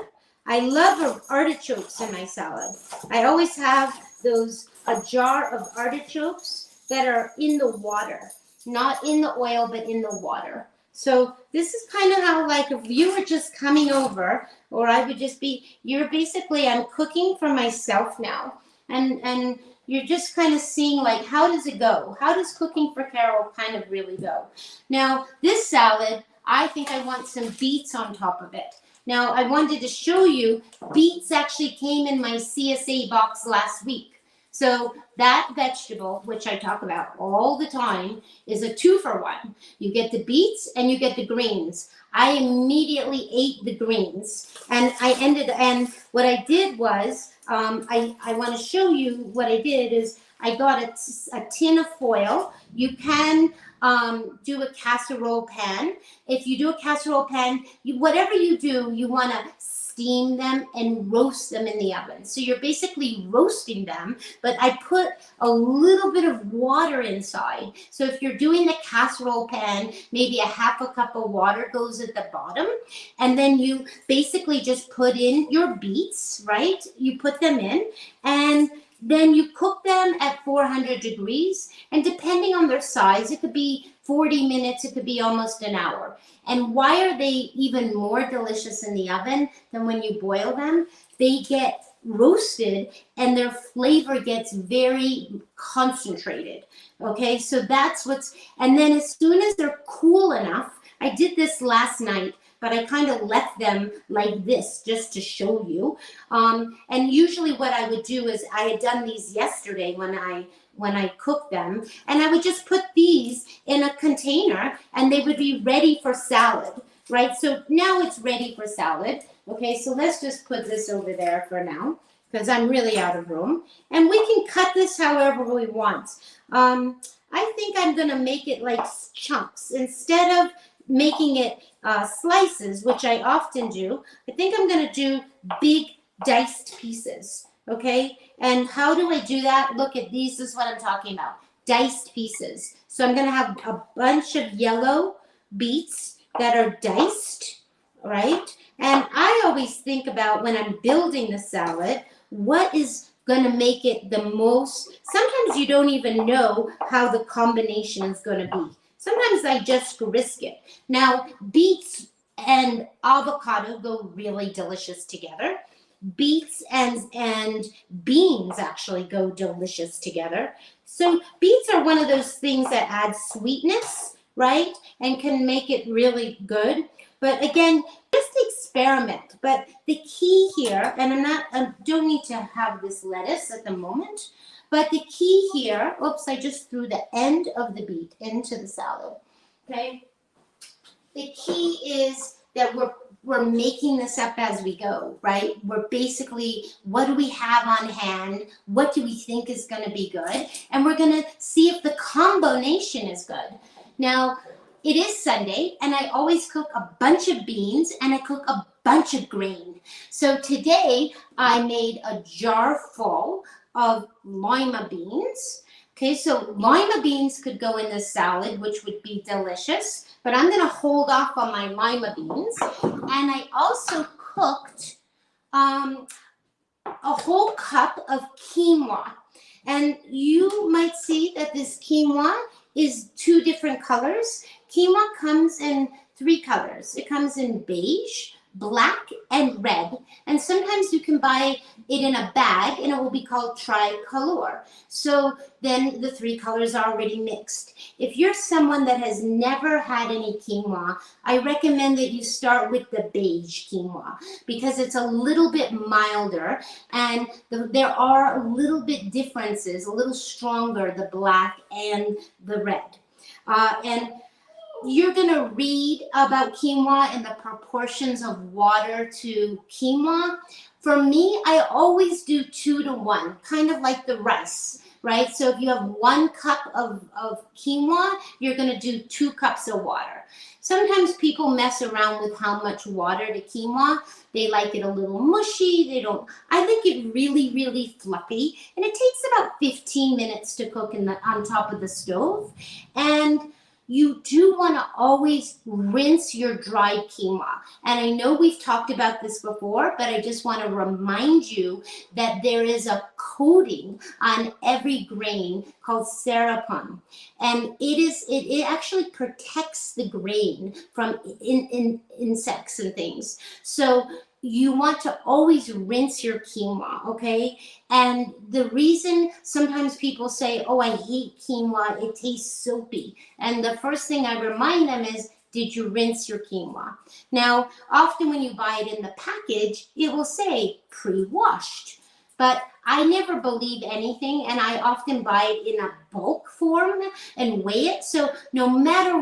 I love artichokes in my salad. I always have a jar of artichokes that are in the water. Not in the oil, but in the water. So this is kind of how, like, if you were just coming over, or I would just be, I'm cooking for myself now. And you're just kind of seeing, like, how does it go? How does cooking for Carole kind of really go? Now, this salad, I think I want some beets on top of it. Now, I wanted to show you, beets actually came in my CSA box last week. So that vegetable, which I talk about all the time, is a 2-for-1. You get the beets and you get the greens. I immediately ate the greens, and what I did was, I want to show you what I did is I got a tin of foil. You can do a casserole pan. If you do a casserole pan, whatever you do, you want to steam them, and roast them in the oven. So you're basically roasting them, but I put a little bit of water inside. So if you're doing the casserole pan, maybe a half a cup of water goes at the bottom, and then you basically just put in your beets, right? You put them in, and then you cook them at 400 degrees, and depending on their size, it could be 40 minutes, it could be almost an hour. And why are they even more delicious in the oven than when you boil them? They get roasted and their flavor gets very concentrated. Okay, so that's what's, and then as soon as they're cool enough, I did this last night, but I kind of left them like this just to show you. And usually what I would do is, I had done these yesterday when I cooked them, and I would just put these in a container and they would be ready for salad, right? So now it's ready for salad. Okay, so let's just put this over there for now because I'm really out of room. And we can cut this however we want. I think I'm gonna make it like chunks. Instead of making it slices, which I often do, I think I'm gonna do big diced pieces. Okay, and how do I do that? Look at these, this is what I'm talking about, diced pieces. So I'm gonna have a bunch of yellow beets that are diced, right? And I always think about, when I'm building the salad, what is gonna make it the most, sometimes you don't even know how the combination is gonna be. Sometimes I just risk it. Now, beets and avocado go really delicious together. Beets and beans actually go delicious together. So beets are one of those things that add sweetness, right? And can make it really good. But again, just experiment. But the key here, and I don't need to have this lettuce at the moment, but the key here, oops, I just threw the end of the beet into the salad, okay? The key is that we're making this up as we go, right? We're basically, what do we have on hand? What do we think is gonna be good? And we're gonna see if the combination is good. Now, it is Sunday, and I always cook a bunch of beans, and I cook a bunch of grain. So today, I made a jar full of lima beans. Okay, so lima beans could go in the salad, which would be delicious, but I'm gonna hold off on my lima beans. And I also cooked a whole cup of quinoa. And you might see that this quinoa is 2 different colors. Quinoa comes in 3 colors. It comes in beige, black, and red. And sometimes you can buy it in a bag, and it will be called tricolor. So then the 3 colors are already mixed. If you're someone that has never had any quinoa, I recommend that you start with the beige quinoa because it's a little bit milder, and there are a little bit differences, a little stronger, the black and the red. And you're gonna read about quinoa and the proportions of water to quinoa. For me, I always do 2 to 1, kind of like the rice, right? So if you have 1 cup of quinoa, you're gonna do 2 cups of water. Sometimes people mess around with how much water to quinoa. They like it a little mushy, I like it really, really fluffy. And it takes about 15 minutes to cook on top of the stove. And you do want to always rinse your dried quinoa. And I know we've talked about this before, but I just want to remind you that there is a coating on every grain called serapin. And it actually protects the grain from insects and things. So you want to always rinse your quinoa, okay? And the reason sometimes people say, oh, I hate quinoa, it tastes soapy. And the first thing I remind them is, did you rinse your quinoa? Now, often when you buy it in the package, it will say pre-washed. But I never believe anything, and I often buy it in a bulk form and weigh it. So no matter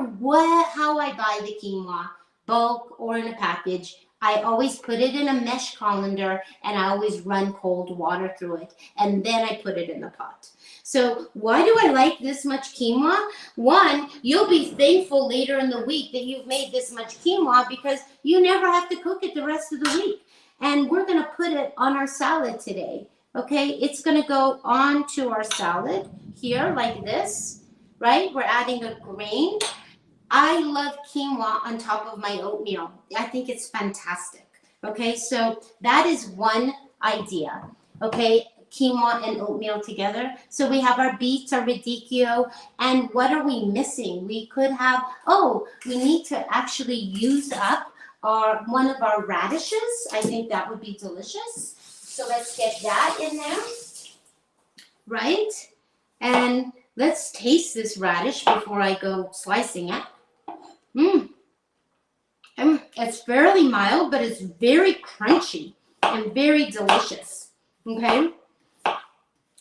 how I buy the quinoa, bulk or in a package, I always put it in a mesh colander, and I always run cold water through it, and then I put it in the pot. So why do I like this much quinoa? 1, you'll be thankful later in the week that you've made this much quinoa because you never have to cook it the rest of the week. and we're going to put it on our salad today. Okay, it's going to go on to our salad here like this, right? We're adding a grain. I love quinoa on top of my oatmeal. I think it's fantastic. Okay, so that is one idea. Okay, quinoa and oatmeal together. So we have our beets, our radicchio, and what are we missing? We could have, we need to actually use up one of our radishes. I think that would be delicious. So let's get that in there, right? And let's taste this radish before I go slicing it. It's fairly mild, but it's very crunchy and very delicious. Okay.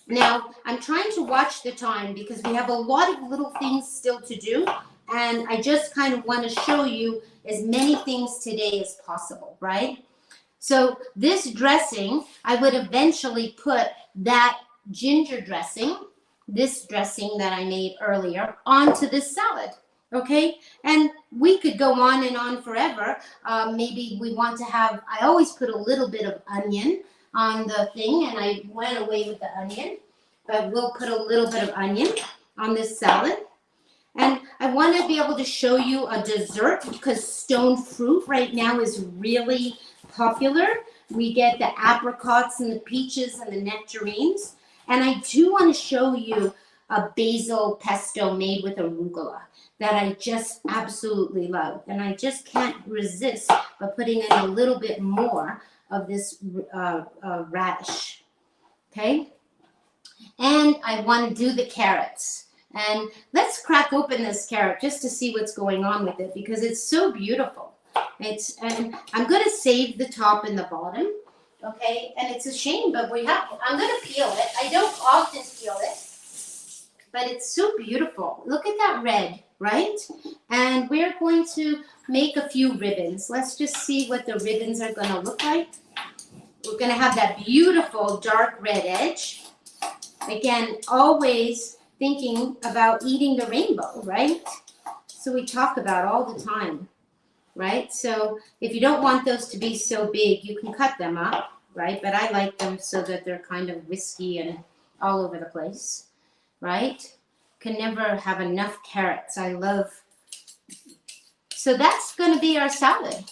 Now, I'm trying to watch the time because we have a lot of little things still to do, and I just kind of want to show you as many things today as possible, right? So this dressing, I would eventually put that ginger dressing, this dressing that I made earlier, onto this salad. Okay, and we could go on and on forever. Maybe we want to have, I always put a little bit of onion on the thing, and I went away with the onion, but we'll put a little bit of onion on this salad. And I want to be able to show you a dessert because stone fruit right now is really popular. We get the apricots and the peaches and the nectarines. And I do want to show you a basil pesto made with arugula that I just absolutely love. And I just can't resist but putting in a little bit more of this radish. Okay? And I want to do the carrots. And let's crack open this carrot just to see what's going on with it because it's so beautiful. And I'm going to save the top and the bottom. Okay? And it's a shame, but I'm going to peel it. I don't often peel it, but it's so beautiful. Look at that red, right? And we're going to make a few ribbons. Let's just see what the ribbons are going to look like. We're going to have that beautiful dark red edge. Again, always thinking about eating the rainbow, right? So we talk about all the time, right? So if you don't want those to be so big, you can cut them up, right? But I like them so that they're kind of wispy and all over the place, right? Can never have enough carrots. I love. So that's going to be our salad,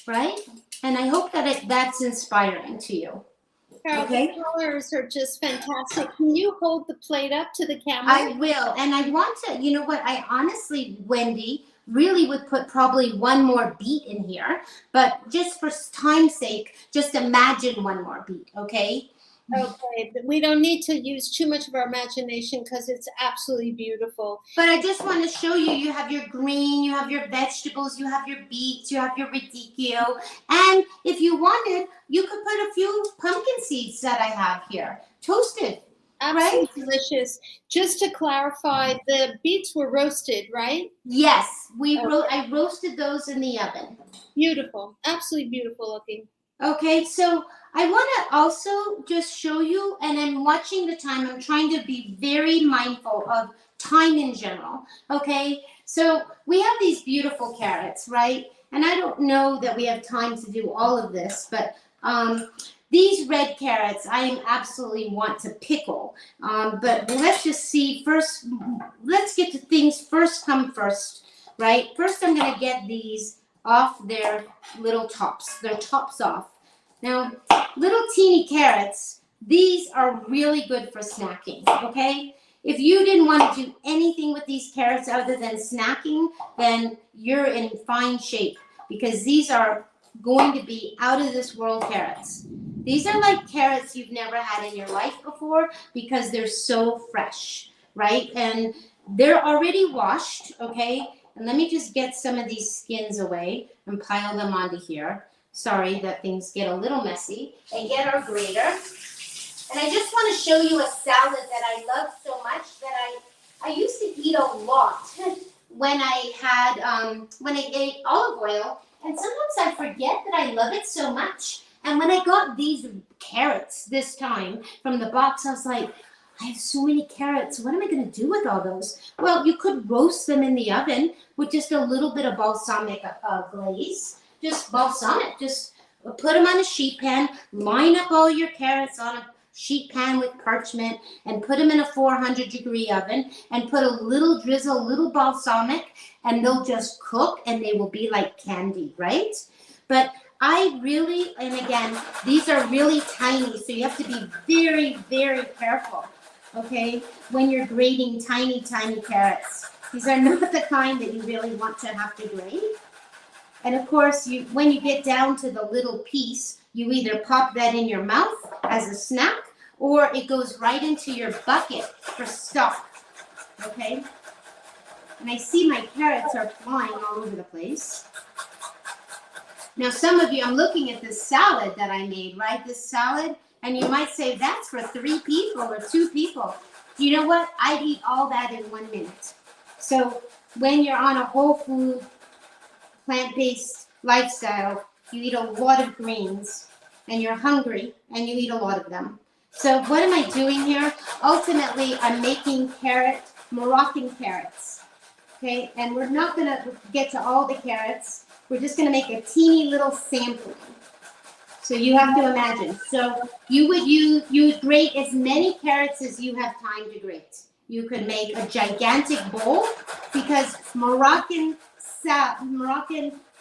right? And I hope that that's inspiring to you. Carole, okay. The colors are just fantastic. Can you hold the plate up to the camera? I will. And I want to, you know what, I honestly, Wendy, really would put probably one more beet in here. But just for time's sake, just imagine one more beet, okay? Okay, we don't need to use too much of our imagination because it's absolutely beautiful. But I just want to show you, you have your green, you have your vegetables, you have your beets, you have your radicchio. And if you wanted, you could put a few pumpkin seeds that I have here, toasted. Absolutely right? Delicious. Just to clarify, the beets were roasted, right? Yes, I roasted those in the oven. Beautiful, absolutely beautiful looking. Okay, so I want to also just show you, and I'm watching the time. I'm trying to be very mindful of time in general. Okay, so we have these beautiful carrots, right? And I don't know that we have time to do all of this, but these red carrots, I absolutely want to pickle. But let's just see first. Let's get to things first come first, right? First, I'm going to get these off their little tops, their tops off. Now, little teeny carrots, these are really good for snacking, okay? If you didn't want to do anything with these carrots other than snacking, then you're in fine shape because these are going to be out of this world carrots. These are like carrots you've never had in your life before because they're so fresh, right? And they're already washed, okay? And let me just get some of these skins away and pile them onto here. Sorry that things get a little messy. And get our grater. And I just want to show you a salad that I love so much that I used to eat a lot when I ate olive oil. And sometimes I forget that I love it so much. And when I got these carrots this time from the box, I was like, I have so many carrots. What am I going to do with all those? Well, you could roast them in the oven with just a little bit of balsamic glaze. Just balsamic. Just put them on a sheet pan, line up all your carrots on a sheet pan with parchment, and put them in a 400-degree oven, and put a little drizzle, a little balsamic, and they'll just cook, and they will be like candy, right? But I really, and again, these are really tiny, so you have to be very, very careful, okay, when you're grating tiny, tiny carrots. These are not the kind that you really want to have to grate. And of course, when you get down to the little piece, you either pop that in your mouth as a snack, or it goes right into your bucket for stock, okay? And I see my carrots are flying all over the place. Now, some of you, I'm looking at this salad that I made, right? This salad, and you might say, that's for 3 people or 2 people. You know what? I'd eat all that in 1 minute. So when you're on a whole food, plant-based lifestyle, you eat a lot of greens, and you're hungry, and you eat a lot of them. So what am I doing here? Ultimately, I'm making Moroccan carrots, okay? And we're not gonna get to all the carrots. We're just gonna make a teeny little sampling. So you have to imagine. So you would grate as many carrots as you have time to grate. You could make a gigantic bowl, because Moroccan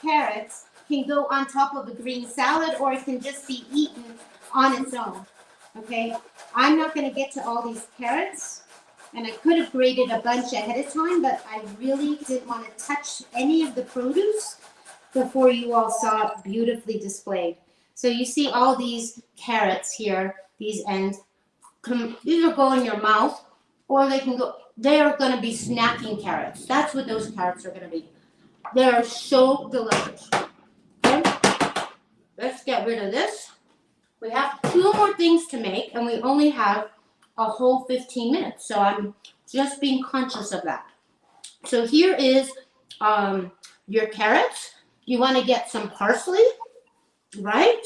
carrots can go on top of a green salad, or it can just be eaten on its own, okay? I'm not gonna get to all these carrots, and I could have grated a bunch ahead of time, but I really didn't want to touch any of the produce before you all saw it beautifully displayed. So you see all these carrots here, these ends, either go in your mouth, or they are gonna be snacking carrots. That's what those carrots are gonna be. They're so delicious. Okay? Let's get rid of this. We have 2 more things to make, and we only have a whole 15 minutes. So I'm just being conscious of that. So here is your carrots. You want to get some parsley, right?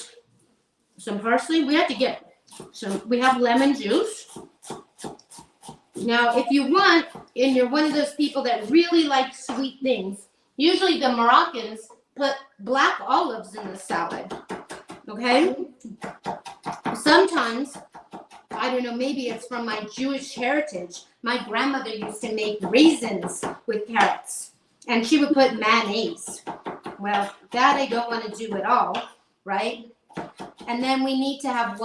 Some parsley. We have to get some. We have lemon juice. Now, if you want, and you're one of those people that really like sweet things, usually the Moroccans put black olives in the salad, okay? Sometimes, I don't know, maybe it's from my Jewish heritage, my grandmother used to make raisins with carrots, and she would put mayonnaise. Well, that I don't want to do at all, right? And then we need to have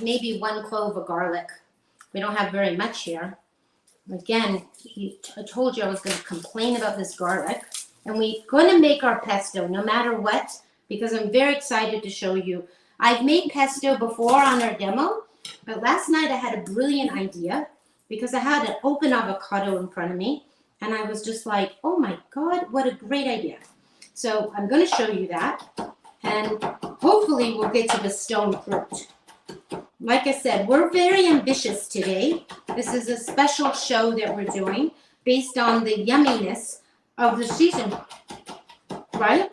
maybe 1 clove of garlic. We don't have very much here. Again, I told you I was going to complain about this garlic. And we're going to make our pesto no matter what, because I'm very excited to show you. I've made pesto before on our demo, but last night I had a brilliant idea, because I had an open avocado in front of me, and I was just like, oh my God, what a great idea. So I'm going to show you that, and hopefully we'll get to the stone fruit. Like I said, we're very ambitious today. This is a special show that we're doing based on the yumminess of the season, right?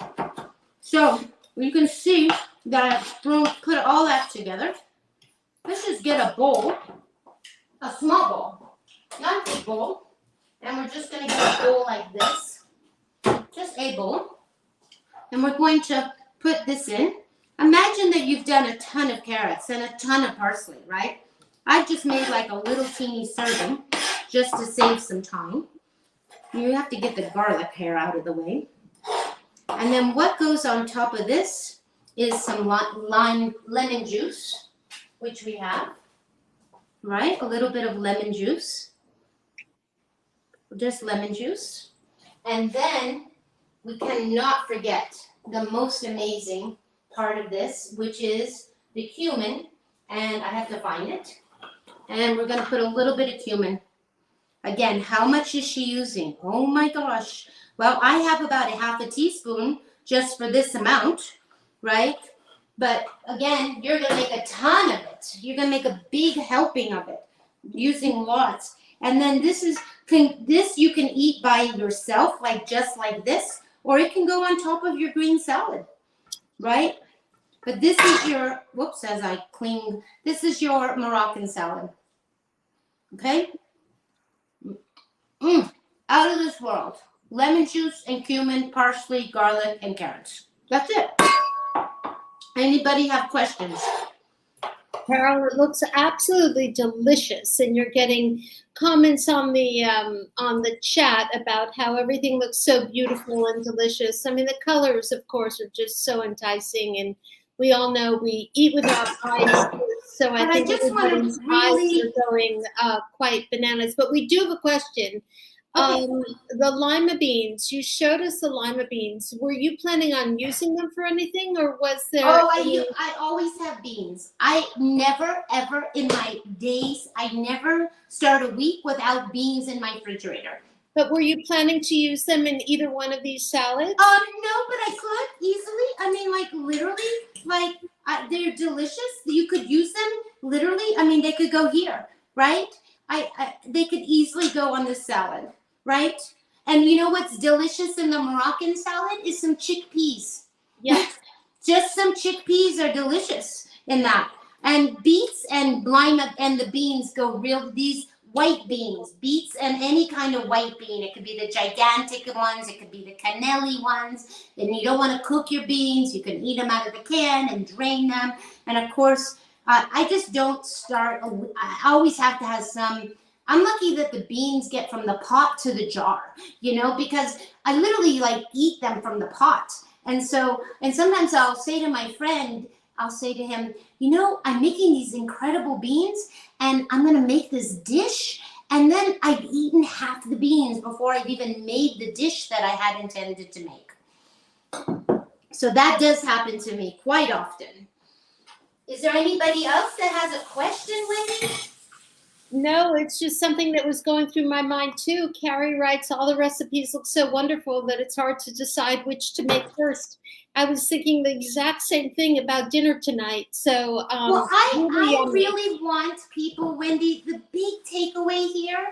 So you can see that I've put all that together. Let's just get a bowl, a small bowl, not a big bowl, and we're just going to get a bowl like this, just a bowl, and we're going to put this in. Imagine that you've done a ton of carrots and a ton of parsley, right? I've just made like a little teeny serving just to save some time. You have to get the garlic hair out of the way. And then what goes on top of this is some lemon juice, which we have, right? A little bit of lemon juice, just lemon juice. And then we cannot forget the most amazing part of this, which is the cumin. And I have to find it. And we're going to put a little bit of cumin. Again, how much is she using? Oh my gosh. Well, I have about a half a teaspoon just for this amount, right? But again, you're going to make a ton of it. You're going to make a big helping of it, using lots. And then this you can eat by yourself, just like this, or it can go on top of your green salad, right? But this is your, this is your Moroccan salad, okay? Out of this world. Lemon juice and cumin, parsley, garlic, and carrots. That's it. Anybody have questions? Carol, it looks absolutely delicious, and you're getting comments on the chat about how everything looks so beautiful and delicious. I mean, the colors, of course, are just so enticing, and we all know we eat with our eyes, so I But I think just want everybody's to eyes really, are going quite bananas. But we do have a question. okay. The lima beans, you showed us the lima beans. Were you planning on using them for anything, or was there Oh, any? I always have beans. I never, ever in my days, I never start a week without beans in my refrigerator. But were you planning to use them in either one of these salads? No, but I could easily. I mean, like literally, like they're delicious. You could use them literally. I mean, they could go here, right? They could easily go on the salad, right? And you know what's delicious in the Moroccan salad is some chickpeas. Yes. Just some chickpeas are delicious in that. And beets and lima and the beans go real. These white beans, beets and any kind of white bean. It could be the gigantic ones. It could be the cannelli ones. And you don't want to cook your beans. You can eat them out of the can and drain them. And of course, I just don't start. I always have to have some. I'm lucky that the beans get from the pot to the jar, because I literally like eat them from the pot. And so, and sometimes I'll say to my friend, I'll say to him, I'm making these incredible beans and I'm going to make this dish. And then I've eaten half the beans before I've even made the dish that I had intended to make. So that does happen to me quite often. Is there anybody else that has a question, Wendy? No, it's just something that was going through my mind too. Carrie writes, all the recipes look so wonderful that it's hard to decide which to make first. I was thinking the exact same thing about dinner tonight. So, well, I really want people, Wendy, the big takeaway here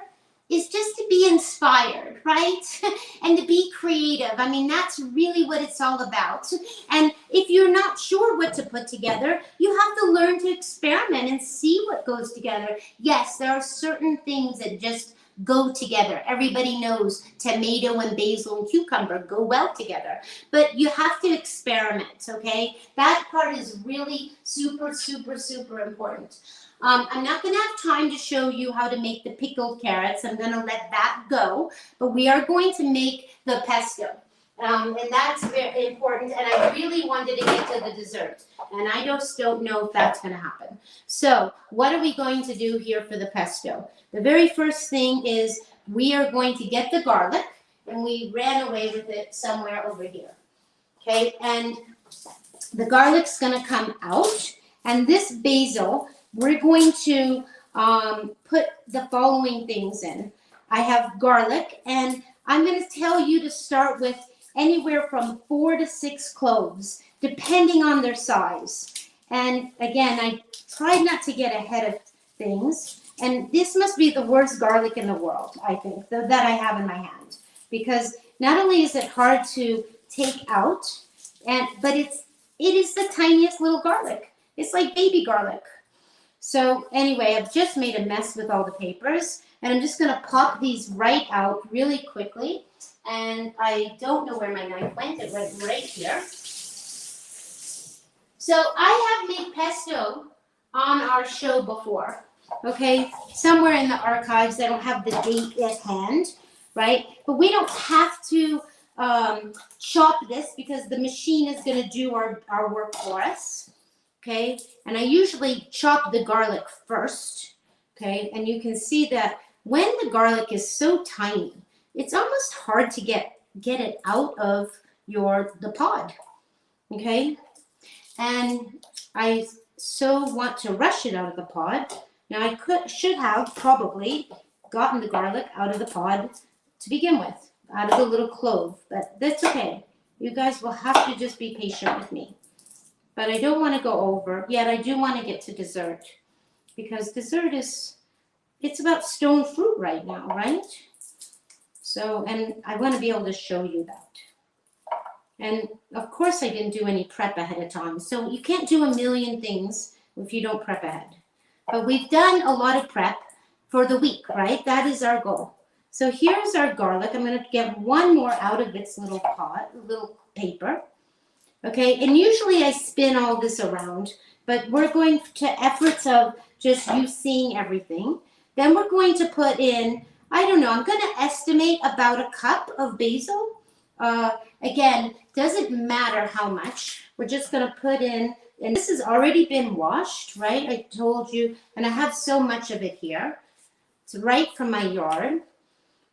is just to be inspired, right? And to be creative. I mean, that's really what it's all about. And if you're not sure what to put together, you have to learn to experiment and see what goes together. Yes, there are certain things that just go together. Everybody knows tomato and basil and cucumber go well together. But you have to experiment, okay? That part is really super, super, super important. I'm not going to have time to show you how to make the pickled carrots. I'm going to let that go. But we are going to make the pesto. And that's very important. And I really wanted to get to the dessert. And I just don't know if that's going to happen. So what are we going to do here for the pesto? The very first thing is we are going to get the garlic. And we ran away with it somewhere over here. Okay, and the garlic's going to come out. And this basil, we're going to put the following things in. I have garlic, and I'm going to tell you to start with anywhere from 4 to 6 cloves, depending on their size. And again, I tried not to get ahead of things. And this must be the worst garlic in the world, I think, that I have in my hand. Because not only is it hard to take out, but it is the tiniest little garlic. It's like baby garlic. So anyway, I've just made a mess with all the papers, and I'm just going to pop these right out really quickly. And I don't know where my knife went. It went right here. So I have made pesto on our show before, okay? Somewhere in the archives, I don't have the date at hand, right? But we don't have to chop this because the machine is going to do our work for us. Okay, and I usually chop the garlic first, okay, and you can see that when the garlic is so tiny, it's almost hard to get it out of the pod, okay, and I so want to rush it out of the pod. Now I should have probably gotten the garlic out of the pod to begin with, out of the little clove, but that's okay. You guys will have to just be patient with me. But I don't want to go over, yet I do want to get to dessert. Because dessert it's about stone fruit right now, right? So, and I want to be able to show you that. And of course I didn't do any prep ahead of time. So you can't do a million things if you don't prep ahead. But we've done a lot of prep for the week, right? That is our goal. So here's our garlic. I'm going to get one more out of its little pot, little paper. Okay, and usually I spin all this around, but we're going to efforts of just you seeing everything. Then we're going to put in, I don't know, I'm going to estimate about a cup of basil. Again, doesn't matter how much. We're just going to put in, and this has already been washed, right? I told you, and I have so much of it here. It's right from my yard.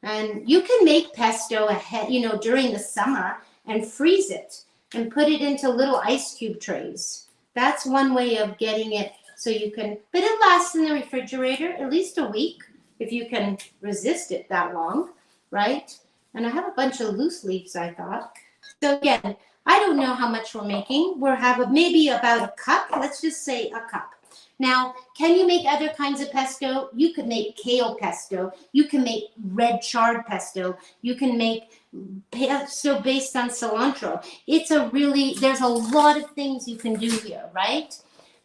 And you can make pesto ahead, you know, during the summer and freeze it and put it into little ice cube trays. That's one way of getting it so you can, but it lasts in the refrigerator at least a week if you can resist it that long, right? And I have a bunch of loose leaves, I thought. So again, I don't know how much we're making. We'll have maybe about a cup. Let's just say a cup. Now, can you make other kinds of pesto? You could make kale pesto. You can make red chard pesto. You can make pesto based on cilantro. It's a really, there's a lot of things you can do here, right?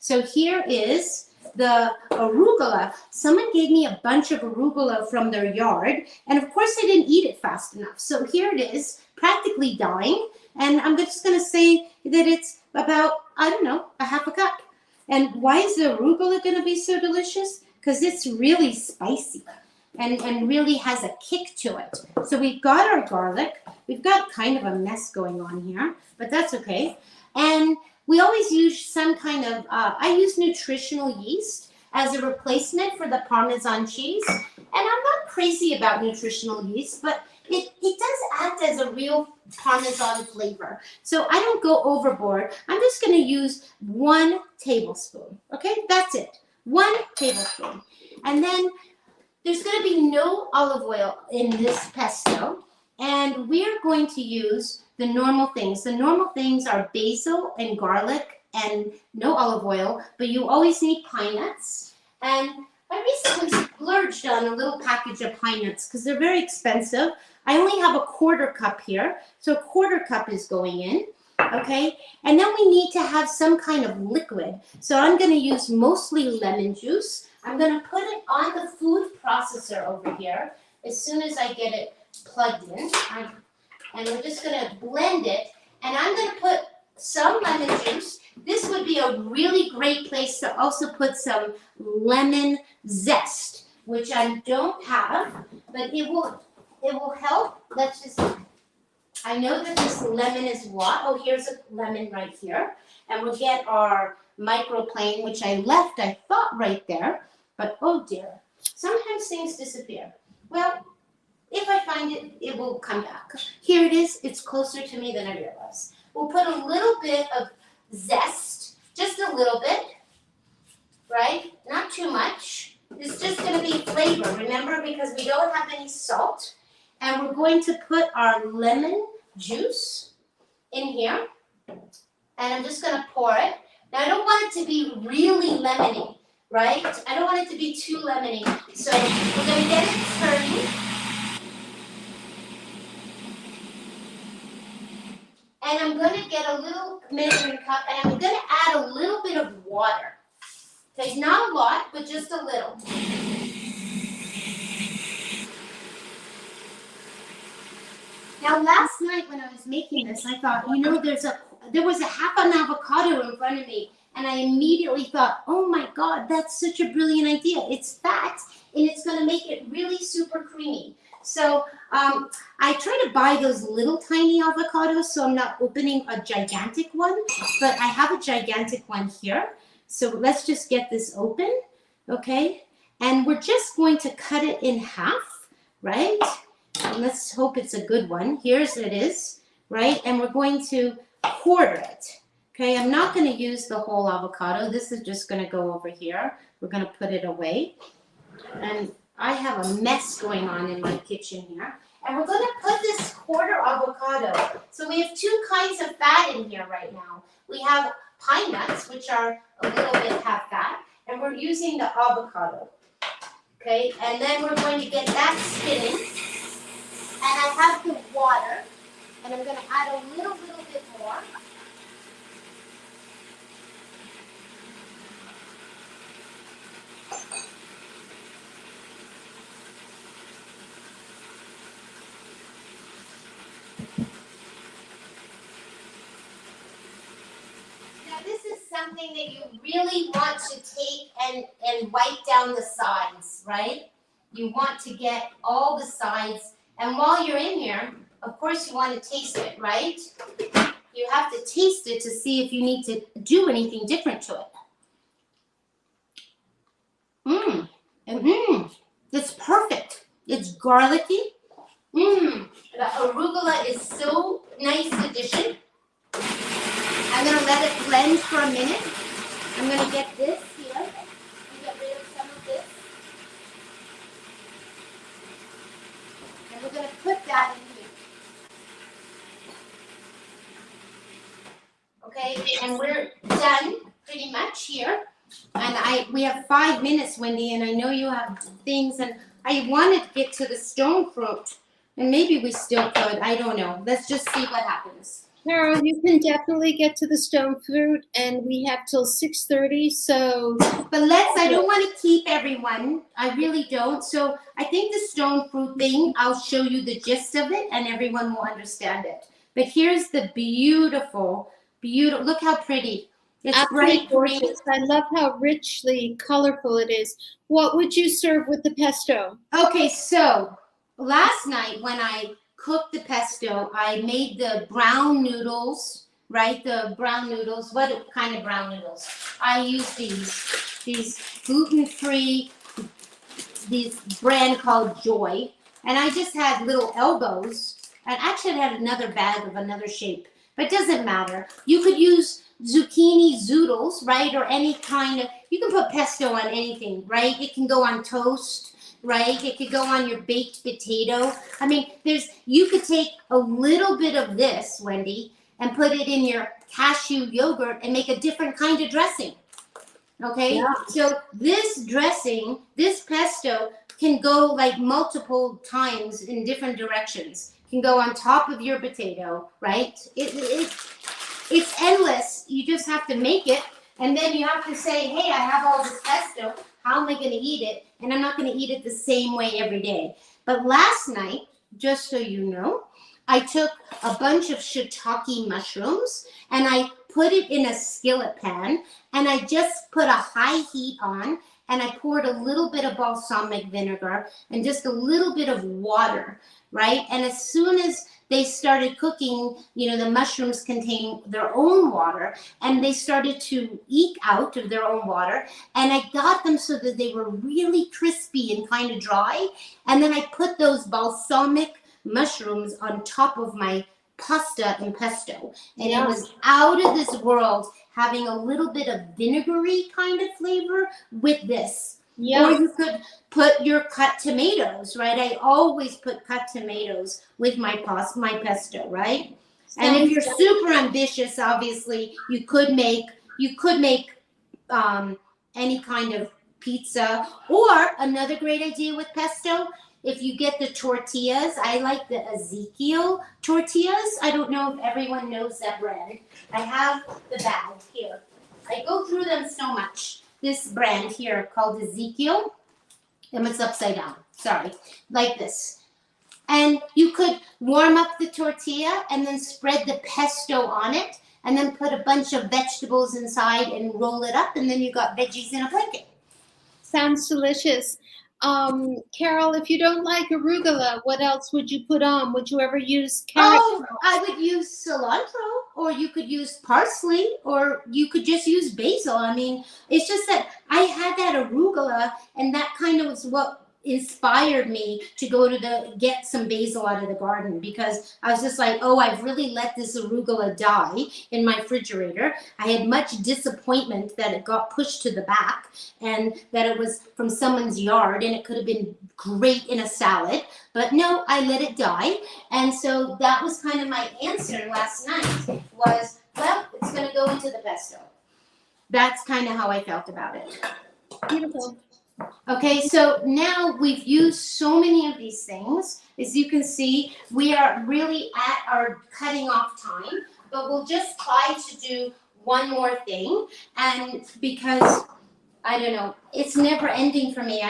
So here is the arugula. Someone gave me a bunch of arugula from their yard, and of course I didn't eat it fast enough. So here it is, practically dying, and I'm just gonna say that it's about, I don't know, a half a cup. And why is the arugula going to be so delicious? Because it's really spicy and really has a kick to it. So we've got our garlic. We've got kind of a mess going on here, but that's okay. And we always use some kind of, I use nutritional yeast as a replacement for the Parmesan cheese. And I'm not crazy about nutritional yeast, but it does act as a real Parmesan flavor. So I don't go overboard. I'm just going to use 1 tablespoon. Okay, that's it. 1 tablespoon. And then there's going to be no olive oil in this pesto. And we're going to use the normal things. The normal things are basil and garlic and no olive oil, but you always need pine nuts. And I recently splurged on a little package of pine nuts because they're very expensive. I only have a 1/4 cup here, so a 1/4 cup is going in, okay? And then we need to have some kind of liquid. So I'm going to use mostly lemon juice. I'm going to put it on the food processor over here as soon as I get it plugged in. And we're just going to blend it. And I'm going to put some lemon juice. This would be a really great place to also put some lemon zest, which I don't have, but it will help. Let's just, I know that this lemon is what? Oh, here's a lemon right here. And we'll get our microplane, which I left, I thought, right there. But oh dear, sometimes things disappear. Well, if I find it, it will come back. Here it is. It's closer to me than I realized. We'll put a little bit of zest, just a little bit, right? Not too much. It's just going to be flavor, remember, because we don't have any salt. And we're going to put our lemon juice in here. And I'm just going to pour it. Now, I don't want it to be really lemony, right? I don't want it to be too lemony. So we're going to get it turning. And I'm going to get a little measuring cup, and I'm going to add a little bit of water. Okay, not a lot, but just a little. Now, last night when I was making this, I thought, you know, there was a half an avocado in front of me, and I immediately thought, oh my God, that's such a brilliant idea. It's fat, and it's going to make it really super creamy. So I try to buy those little tiny avocados, so I'm not opening a gigantic one, but I have a gigantic one here. So let's just get this open, okay? And we're just going to cut it in half, right? And let's hope it's a good one. Here's it is, right? And we're going to 1/4 it, okay? I'm not going to use the whole avocado. This is just going to go over here. We're going to put it away. And I have a mess going on in my kitchen here. And we're going to put this 1/4 avocado. So we have 2 kinds of fat in here right now. We have pine nuts, which are a little bit half fat, and we're using the avocado. Okay, and then we're going to get that spinning. And I have the water, and I'm going to add a little bit more. something that you really want to take and wipe down the sides, right? You want to get all the sides. And while you're in here, of course you want to taste it, right? You have to taste it to see if you need to do anything different to it. It's perfect. It's garlicky. The arugula is so nice addition. I'm gonna let it blend for a minute. I'm gonna get this here and get rid of some of this. And we're gonna put that in here. Okay, and we're done pretty much here. And we have 5 minutes, Wendy, and I know you have things, and I wanted to get to the stone fruit, and maybe we still could. I don't know. Let's just see what happens. Carole, you can definitely get to the stone fruit, and we have till 6:30. So, but I don't want to keep everyone. I really don't. So I think the stone fruit thing, I'll show you the gist of it, and everyone will understand it. But here's the beautiful. Look how pretty. It's bright green. I love how richly colorful it is. What would you serve with the pesto? Okay, so last night when I cooked the pesto, I made the brown noodles, right? The brown noodles. What kind of brown noodles? I use these gluten-free, these brand called Joy. And I just had little elbows. And actually I had another bag of another shape. But it doesn't matter. You could use zucchini zoodles, right? Or any kind of, you can put pesto on anything, right? It can go on toast, right? It could go on your baked potato. I mean, you could take a little bit of this, Wendy, and put it in your cashew yogurt and make a different kind of dressing. Okay? Yeah. So this dressing, this pesto can go like multiple times in different directions. It can go on top of your potato, right? It's endless. You just have to make it, and then you have to say, hey, I have all this pesto. How am I going to eat it? And I'm not going to eat it the same way every day. But last night, just so you know, I took a bunch of shiitake mushrooms, and I put it in a skillet pan, and I just put a high heat on, and I poured a little bit of balsamic vinegar and just a little bit of water, right? And as soon as they started cooking, the mushrooms contain their own water, and they started to eke out of their own water, and I got them so that they were really crispy and kind of dry, and then I put those balsamic mushrooms on top of my pasta and pesto, and It was out of this world, having a little bit of vinegary kind of flavor with this. Yeah. Or you could put your cut tomatoes, right? I always put cut tomatoes with my pesto, right? And if you're super ambitious, obviously, you could make any kind of pizza. Or another great idea with pesto, if you get the tortillas, I like the Ezekiel tortillas. I don't know if everyone knows that brand. I have the bag here. I go through them so much. This brand here called Ezekiel, and it's upside down, sorry, like this. And you could warm up the tortilla and then spread the pesto on it, and then put a bunch of vegetables inside and roll it up, and then you got veggies in a blanket. Sounds delicious. Carole, if you don't like arugula, what else would you put on? Would you ever use carrot? Oh, I would use cilantro, or you could use parsley, or you could just use basil. I mean, it's just that I had that arugula, and that kind of was what inspired me to go to get some basil out of the garden, because I was just like, oh, I've really let this arugula die in my refrigerator. I had much disappointment that it got pushed to the back and that it was from someone's yard and it could have been great in a salad, but no, I let it die. And so that was kind of my answer last night was, well, it's going to go into the pesto. That's kind of how I felt about it. Beautiful. Okay, so now we've used so many of these things. As you can see, we are really at our cutting off time, but we'll just try to do one more thing. And because, I don't know, it's never ending for me.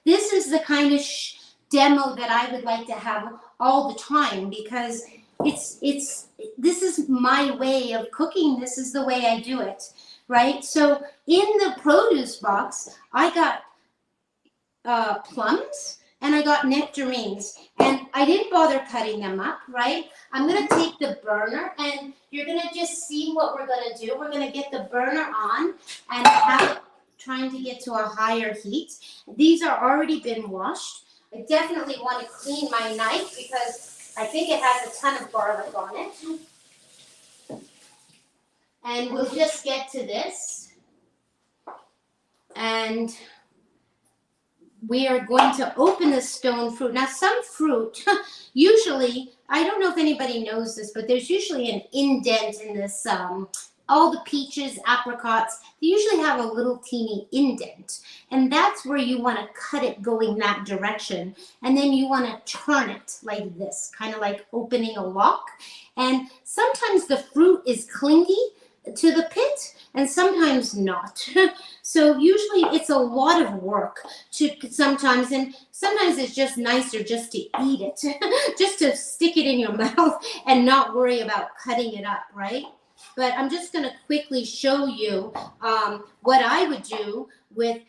This is the kind of demo that I would like to have all the time, because this is my way of cooking. This is the way I do it. right? So in the produce box, I got plums and I got nectarines, and I didn't bother cutting them up, right? I'm gonna take the burner, and you're gonna just see what we're gonna do. We're gonna get the burner on and have it trying to get to a higher heat. These are already been washed. I definitely want to clean my knife because I think it has a ton of garlic on it. And we'll just get to this. And we are going to open the stone fruit. Now, some fruit, usually, I don't know if anybody knows this, but there's usually an indent in this. All the peaches, apricots, they usually have a little teeny indent. And that's where you want to cut it going that direction. And then you want to turn it like this, kind of like opening a lock. And sometimes the fruit is clingy to the pit, and sometimes not. So usually it's a lot of work to sometimes, and sometimes it's just nicer just to eat it, just to stick it in your mouth and not worry about cutting it up, right? But I'm just going to quickly show you what I would do with,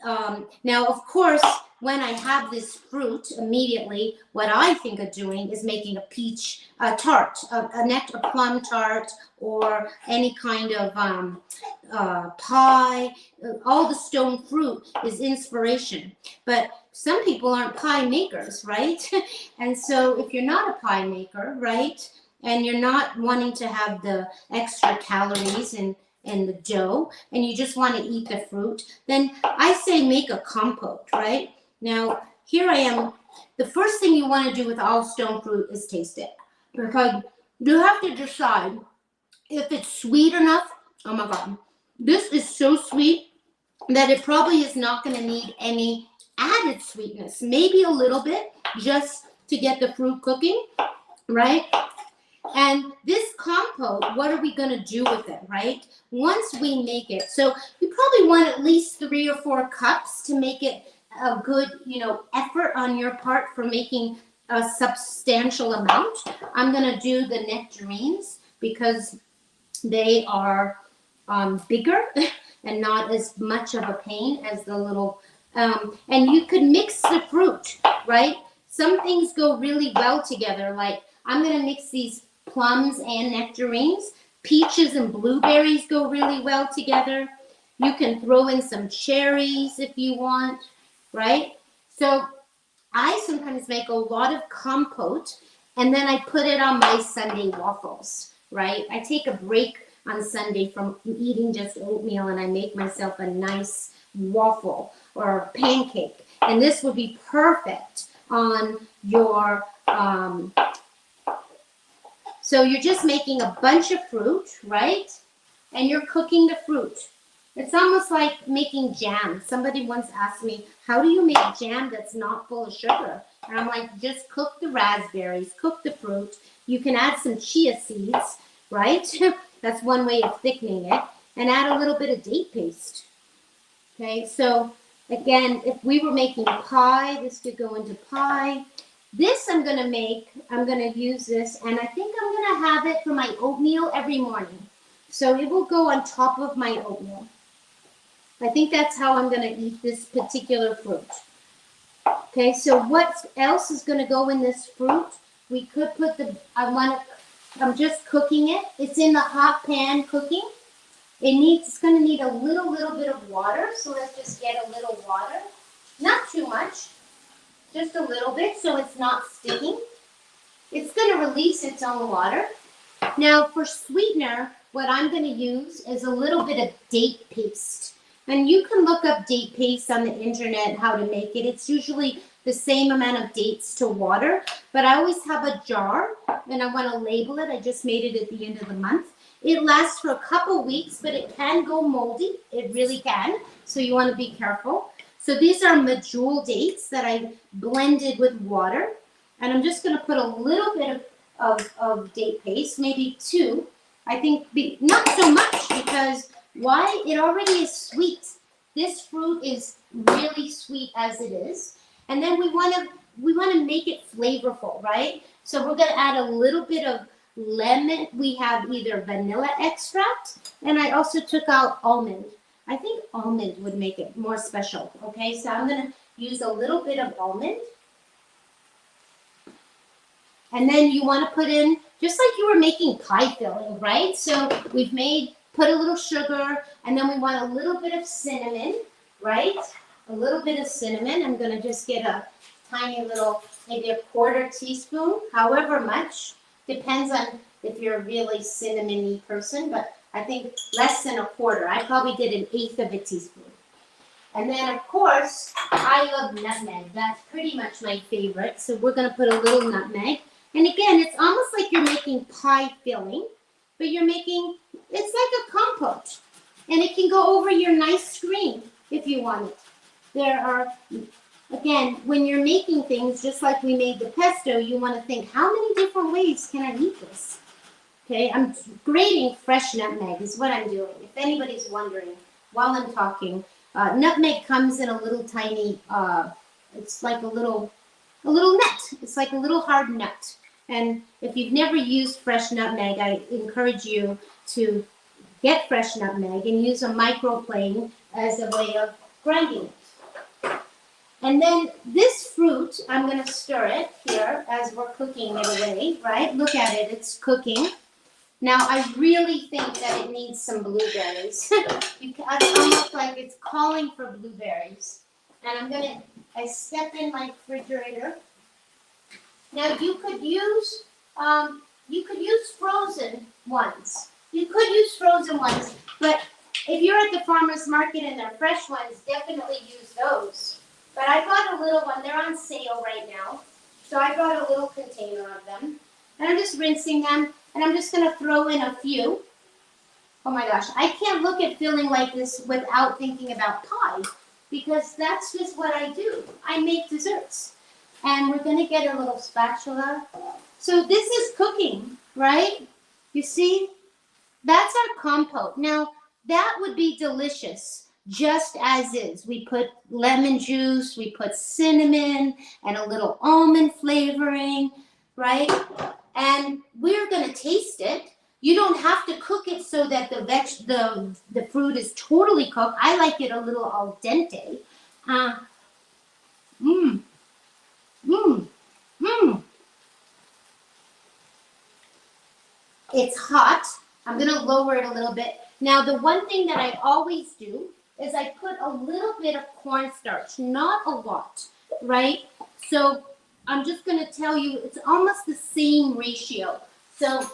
now of course, when I have this fruit, immediately, what I think of doing is making a peach tart, a plum tart, or any kind of pie. All the stone fruit is inspiration. But some people aren't pie makers, right? And so if you're not a pie maker, right, and you're not wanting to have the extra calories and the dough, and you just want to eat the fruit, then I say make a compote, right? Now, here I am. The first thing you want to do with all stone fruit is taste it, because you have to decide if it's sweet enough. Oh my God, this is so sweet that it probably is not going to need any added sweetness. Maybe a little bit just to get the fruit cooking, right? And this compote, what are we going to do with it, right? Once we make it, so you probably want at least 3 or 4 cups to make it a good, effort on your part for making a substantial amount. I'm going to do the nectarines because they are bigger and not as much of a pain as the little, and you could mix the fruit, right? Some things go really well together. Like I'm going to mix these plums and nectarines. Peaches and blueberries go really well together. You can throw in some cherries if you want, right? So I sometimes make a lot of compote, and then I put it on my Sunday waffles, right? I take a break on Sunday from eating just oatmeal, and I make myself a nice waffle or a pancake. And this would be perfect on your, so you're just making a bunch of fruit, right? And you're cooking the fruit. It's almost like making jam. Somebody once asked me, how do you make jam that's not full of sugar? And I'm like, just cook the raspberries, cook the fruit. You can add some chia seeds, right? That's one way of thickening it. And add a little bit of date paste. Okay, so again, if we were making pie, this could go into pie. This I'm going to use this, and I think I'm going to have it for my oatmeal every morning. So it will go on top of my oatmeal. I think that's how I'm going to eat this particular fruit. Okay, so what else is going to go in this fruit? We could put I'm just cooking it. It's in the hot pan cooking. It's going to need a little bit of water. So let's just get a little water. Not too much. Just a little bit so it's not sticking. It's going to release its own water. Now for sweetener, what I'm going to use is a little bit of date paste. And you can look up date paste on the internet, how to make it. It's usually the same amount of dates to water, but I always have a jar and I want to label it. I just made it at the end of the month. It lasts for a couple weeks, but it can go moldy. It really can. So you want to be careful. So these are medjool dates that I blended with water. And I'm just going to put a little bit of date paste, maybe 2. I think not so much because why? It already is sweet. This fruit is really sweet as it is. And then we want to make it flavorful, right? So we're going to add a little bit lemon, we have either vanilla extract, and I also took out almond. I think almond would make it more special. Okay, so I'm gonna use a little bit of almond. And then you want to put in, just like you were making pie filling, right? So we've put a little sugar, and then we want a little bit of cinnamon, right? A little bit of cinnamon. I'm going to just get a tiny little, maybe a quarter teaspoon, however much. Depends on if you're a really cinnamony person, but I think less than a quarter. I probably did an eighth of a teaspoon. And then, of course, I love nutmeg. That's pretty much my favorite. So we're going to put a little nutmeg. And again, it's almost like you're making pie filling, but it's like a compote. And it can go over your nice screen if you want it. There are, again, when you're making things, just like we made the pesto, you want to think, how many different ways can I eat this? Okay, I'm grating fresh nutmeg is what I'm doing. If anybody's wondering while I'm talking, nutmeg comes in a little tiny, it's like a little nut. It's like a little hard nut. And if you've never used fresh nutmeg, I encourage you to get fresh nutmeg and use a microplane as a way of grinding it. And then this fruit, I'm going to stir it here as we're cooking it away, right? Look at it, it's cooking. Now, I really think that it needs some blueberries. It's almost like it's calling for blueberries. And I step in my refrigerator. Now, you could use frozen ones. But if you're at the farmer's market and they're fresh ones, definitely use those. But I bought a little one. They're on sale right now. So I bought a little container of them. And I'm just rinsing them. And I'm just going to throw in a few. Oh my gosh, I can't look at filling like this without thinking about pie. Because that's just what I do. I make desserts. And we're going to get a little spatula. So this is cooking, right? You see? That's our compote. Now, that would be delicious, just as is. We put lemon juice, we put cinnamon, and a little almond flavoring, right? And we're going to taste it. You don't have to cook it so that the fruit is totally cooked. I like it a little al dente. It's hot. I'm going to lower it a little bit. Now, the one thing that I always do is I put a little bit of cornstarch, not a lot, right? So I'm just going to tell you, it's almost the same ratio. So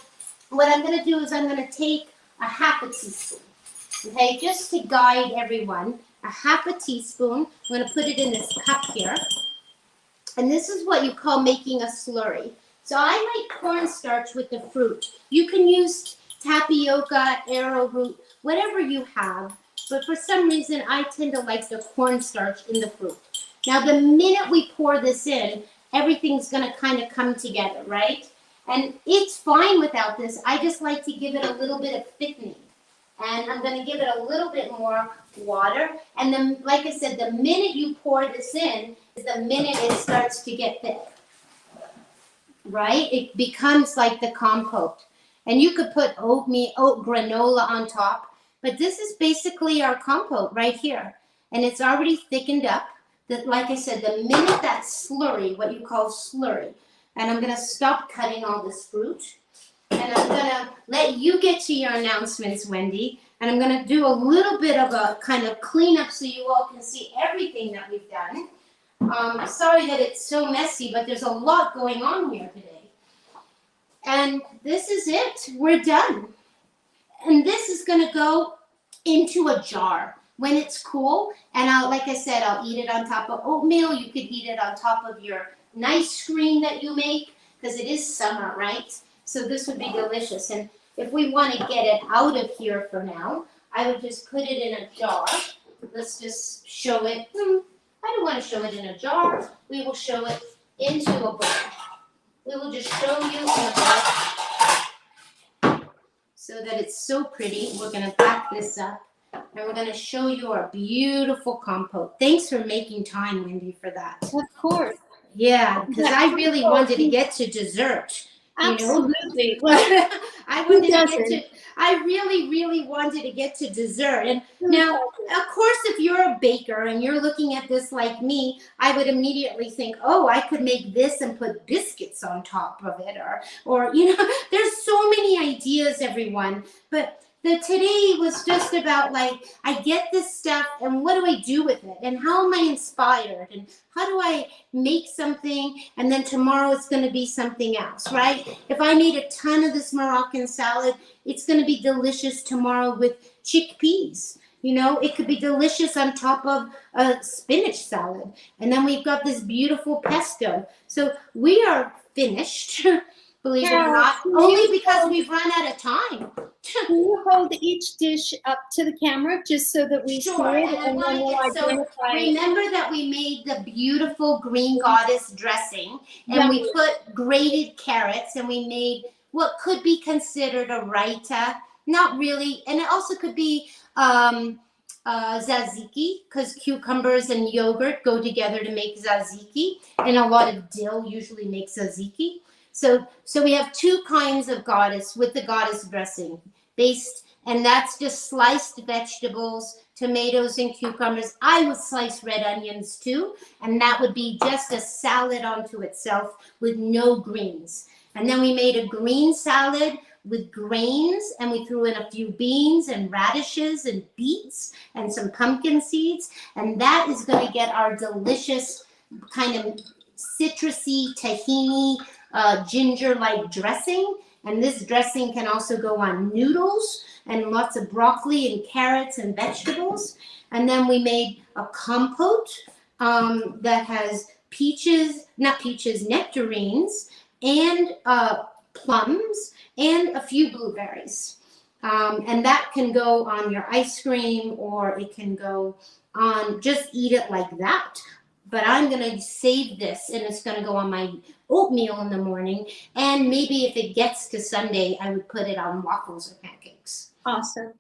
what I'm going to do is I'm going to take a half a teaspoon, okay, just to guide everyone. A half a teaspoon. I'm going to put it in this cup here. And this is what you call making a slurry. So I like cornstarch with the fruit. You can use tapioca, arrowroot, whatever you have. But for some reason, I tend to like the cornstarch in the fruit. Now, the minute we pour this in, everything's going to kind of come together, right? And it's fine without this. I just like to give it a little bit of thickening. And I'm going to give it a little bit more water. And then, like I said, the minute you pour this in is the minute it starts to get thick. Right? It becomes like the compote. And you could put oat granola on top. But this is basically our compote right here. And it's already thickened up. Like I said, the minute that slurry, what you call slurry, and I'm going to stop cutting all this fruit. And I'm going to let you get to your announcements, Wendy. And I'm going to do a little bit of a kind of cleanup so you all can see everything that we've done. Sorry that it's so messy, but there's a lot going on here today. And this is it. We're done. And this is going to go into a jar when it's cool. And like I said, I'll eat it on top of oatmeal. You could eat it on top of your nice screen that you make because it is summer, right? So this would be delicious. And if we want to get it out of here for now, I would just put it in a jar. Let's just show it. I don't want to show it in a jar. We will show it into a bowl. We will just show you in a bowl so that it's so pretty. We're going to back this up and we're going to show you our beautiful compote. Thanks for making time, Wendy, for that. Of course. Yeah, because I really wanted to get to dessert. you know. Absolutely. Well, I who wanted to get doesn't? to, I really, really wanted to get to dessert. And Who now, doesn't? of course, if you're a baker and you're looking at this like me, I would immediately think, oh, I could make this and put biscuits on top of it, or you know, there's so many ideas, everyone. But the today was just about like, I get this stuff and what do I do with it? And how am I inspired? And how do I make something and then tomorrow it's going to be something else, right? If I made a ton of this Moroccan salad, it's going to be delicious tomorrow with chickpeas. You know, it could be delicious on top of a spinach salad. And then we've got this beautiful pesto. So we are finished, believe it or Carol, not, only because we've run out of time. can you hold each dish up to the camera just so that we see Sure, it, and I and want then to we'll get, so identify? remember that we made the beautiful green goddess dressing, and we Yummy. put grated carrots, and we made what could be considered a raita, not really, and it also could be tzatziki, because cucumbers and yogurt go together to make tzatziki, and a lot of dill usually makes tzatziki. So we have two kinds of goddess with the goddess dressing based, and that's just sliced vegetables, tomatoes and cucumbers. I would slice red onions too, and that would be just a salad unto itself with no greens. And then we made a green salad with grains, and we threw in a few beans and radishes and beets and some pumpkin seeds, and that is going to get our delicious kind of citrusy tahini ginger-like dressing. And this dressing can also go on noodles and lots of broccoli and carrots and vegetables. And then we made a compote that has nectarines, and plums, and a few blueberries. And that can go on your ice cream, or it can go on, just eat it like that. But I'm going to save this, and it's going to go on my oatmeal in the morning. And maybe if it gets to Sunday, I would put it on waffles or pancakes. Awesome.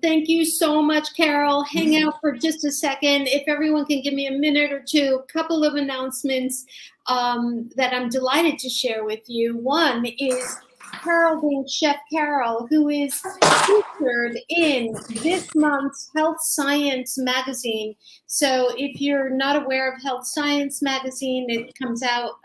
Thank you so much, Carol. Hang out for just a second. If everyone can give me a minute or two, a couple of announcements that I'm delighted to share with you. One is Carol being Chef Carole, who is featured in this month's Health Science magazine. So if you're not aware of Health Science magazine, it comes out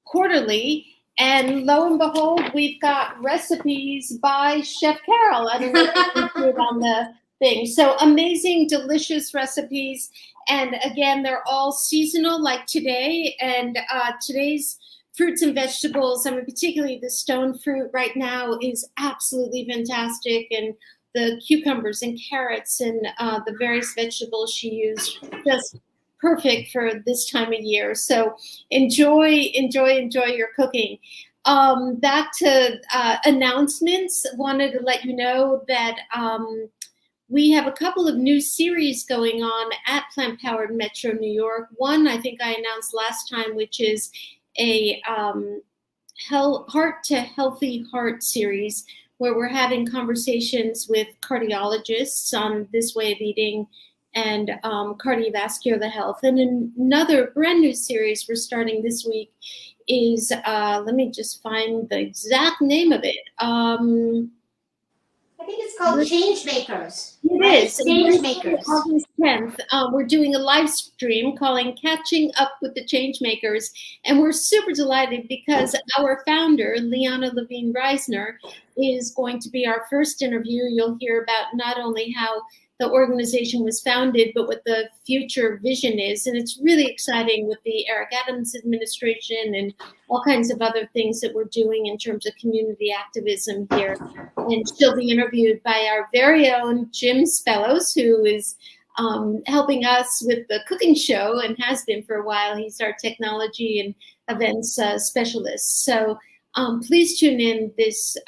quarterly. And lo and behold, we've got recipes by Chef Carole. I don't know if you can see it on the thing. So amazing, delicious recipes. And again, they're all seasonal, like today. And today's fruits and vegetables, I mean, particularly the stone fruit right now is absolutely fantastic. And the cucumbers and carrots and the various vegetables she used, just perfect for this time of year. So enjoy your cooking. Back to announcements. Wanted to let you know that we have a couple of new series going on at Plant Powered Metro New York. One, I think I announced last time, which is a Heart to Healthy Heart series, where we're having conversations with cardiologists on this way of eating and cardiovascular health. And another brand new series we're starting this week is, let me just find the exact name of it. I think it's called Change Makers. It right? is. Change Makers. August 10th, we're doing a live stream calling Catching Up with the Change Makers. And we're super delighted because our founder, Liana Levine Reisner, is going to be our first interview. You'll hear about not only how the organization was founded, but what the future vision is. And it's really exciting with the Eric Adams administration and all kinds of other things that we're doing in terms of community activism here. And she'll be interviewed by our very own Jim Spellos, who is helping us with the cooking show and has been for a while. He's our technology and events specialist. So please tune in this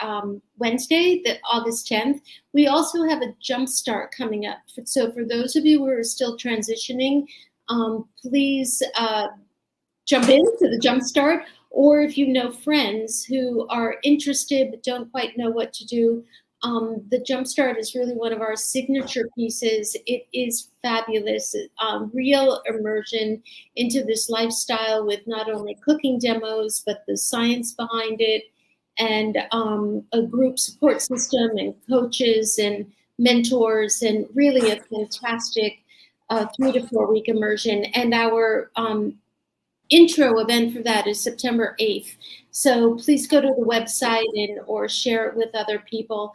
Wednesday, the August 10th. We also have a Jumpstart coming up. So for those of you who are still transitioning, please jump into the Jumpstart. Or if you know friends who are interested but don't quite know what to do, The Jumpstart is really one of our signature pieces. It is fabulous, real immersion into this lifestyle with not only cooking demos, but the science behind it, and a group support system and coaches and mentors, and really a fantastic 3 to 4 week immersion. And our intro event for that is September 8th. So please go to the website or share it with other people.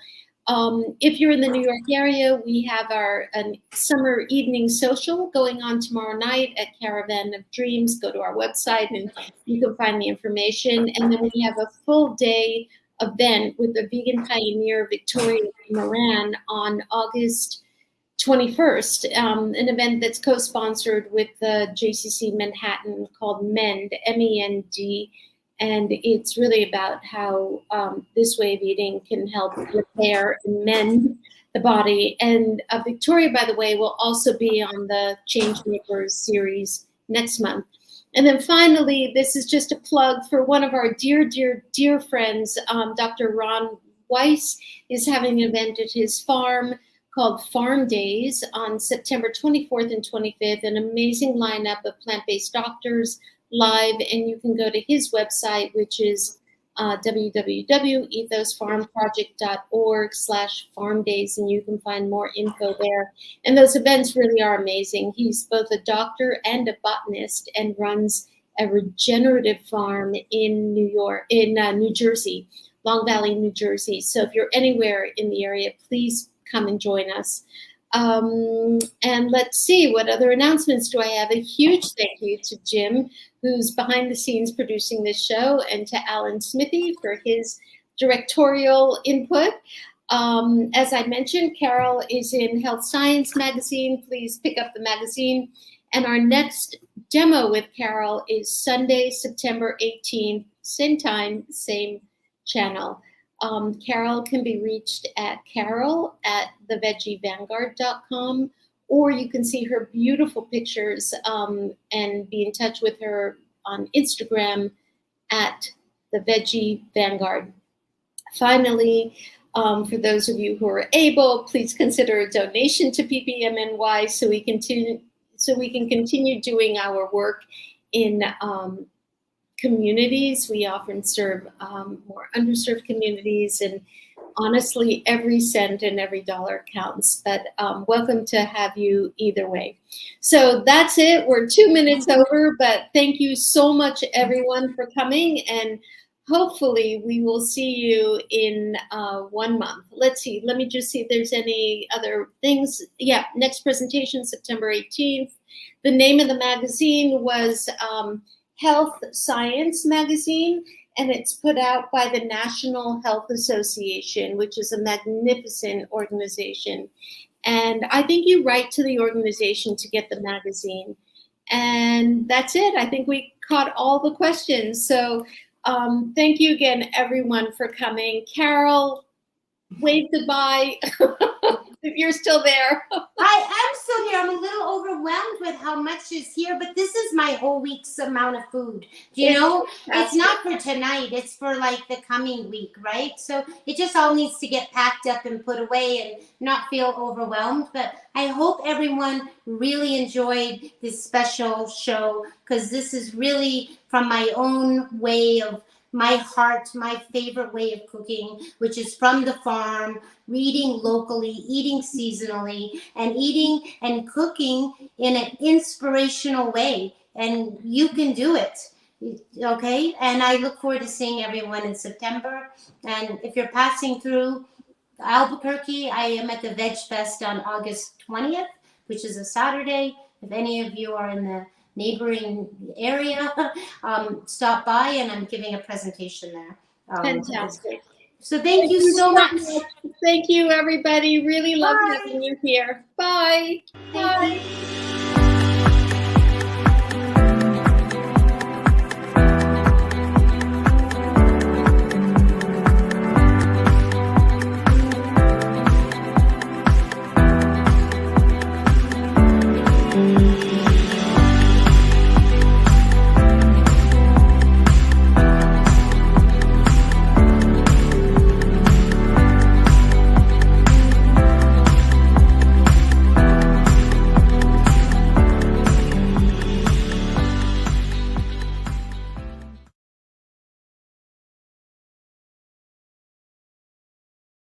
If you're in the New York area, we have our summer evening social going on tomorrow night at Caravan of Dreams. Go to our website and you can find the information. And then we have a full day event with the vegan pioneer Victoria Moran on August 21st, an event that's co-sponsored with the JCC Manhattan called MEND, MEND, and it's really about how this way of eating can help repair and mend the body. And Victoria, by the way, will also be on the Changemakers series next month. And then finally, this is just a plug for one of our dear, dear, dear friends, Dr. Ron Weiss is having an event at his farm called Farm Days on September 24th and 25th, an amazing lineup of plant-based doctors live, and you can go to his website, which is www.ethosfarmproject.org/farmdays, and you can find more info there. And those events really are amazing. He's both a doctor and a botanist and runs a regenerative farm in New Jersey, Long Valley, New Jersey. So if you're anywhere in the area, please come and join us. And let's see, what other announcements do I have? A huge thank you to Jim, who's behind the scenes producing this show, and to Alan Smithy for his directorial input. As I mentioned, Carole is in Health Science magazine. Please pick up the magazine. And our next demo with Carole is Sunday, September 18th, same time, same channel. Carole can be reached at carole@thevegievanguard.com, or you can see her beautiful pictures and be in touch with her on Instagram at the Veggie Vanguard. Finally, for those of you who are able, please consider a donation to PPMNY so we can continue doing our work in communities. We often serve more underserved communities, and honestly, every cent and every dollar counts, but welcome to have you either way. So that's it. We're 2 minutes over, but thank you so much, everyone, for coming, and hopefully we will see you in 1 month. Let's see. Let me just see if there's any other things. Yeah, next presentation, September 18th. The name of the magazine was Health Science magazine, and it's put out by the National Health Association, which is a magnificent organization. And I think you write to the organization to get the magazine. And that's it. I think we caught all the questions. So thank you again, everyone, for coming. Carole, wave goodbye if you're still there. I'm still here. I'm a little overwhelmed with how much is here, but this is my whole week's amount of food. You know, it's not for tonight. It's for like the coming week, right? So it just all needs to get packed up and put away and not feel overwhelmed. But I hope everyone really enjoyed this special show, because this is really from my own way of my heart, my favorite way of cooking, which is from the farm, eating locally, eating seasonally, and eating and cooking in an inspirational way. And you can do it, okay? And I look forward to seeing everyone in September. And if you're passing through Albuquerque, I am at the Veg Fest on August 20th, which is a Saturday. If any of you are in the neighboring area, stop by, and I'm giving a presentation there. Fantastic. So thank you so much. Thank you, everybody. Really love having you here. Bye. Bye.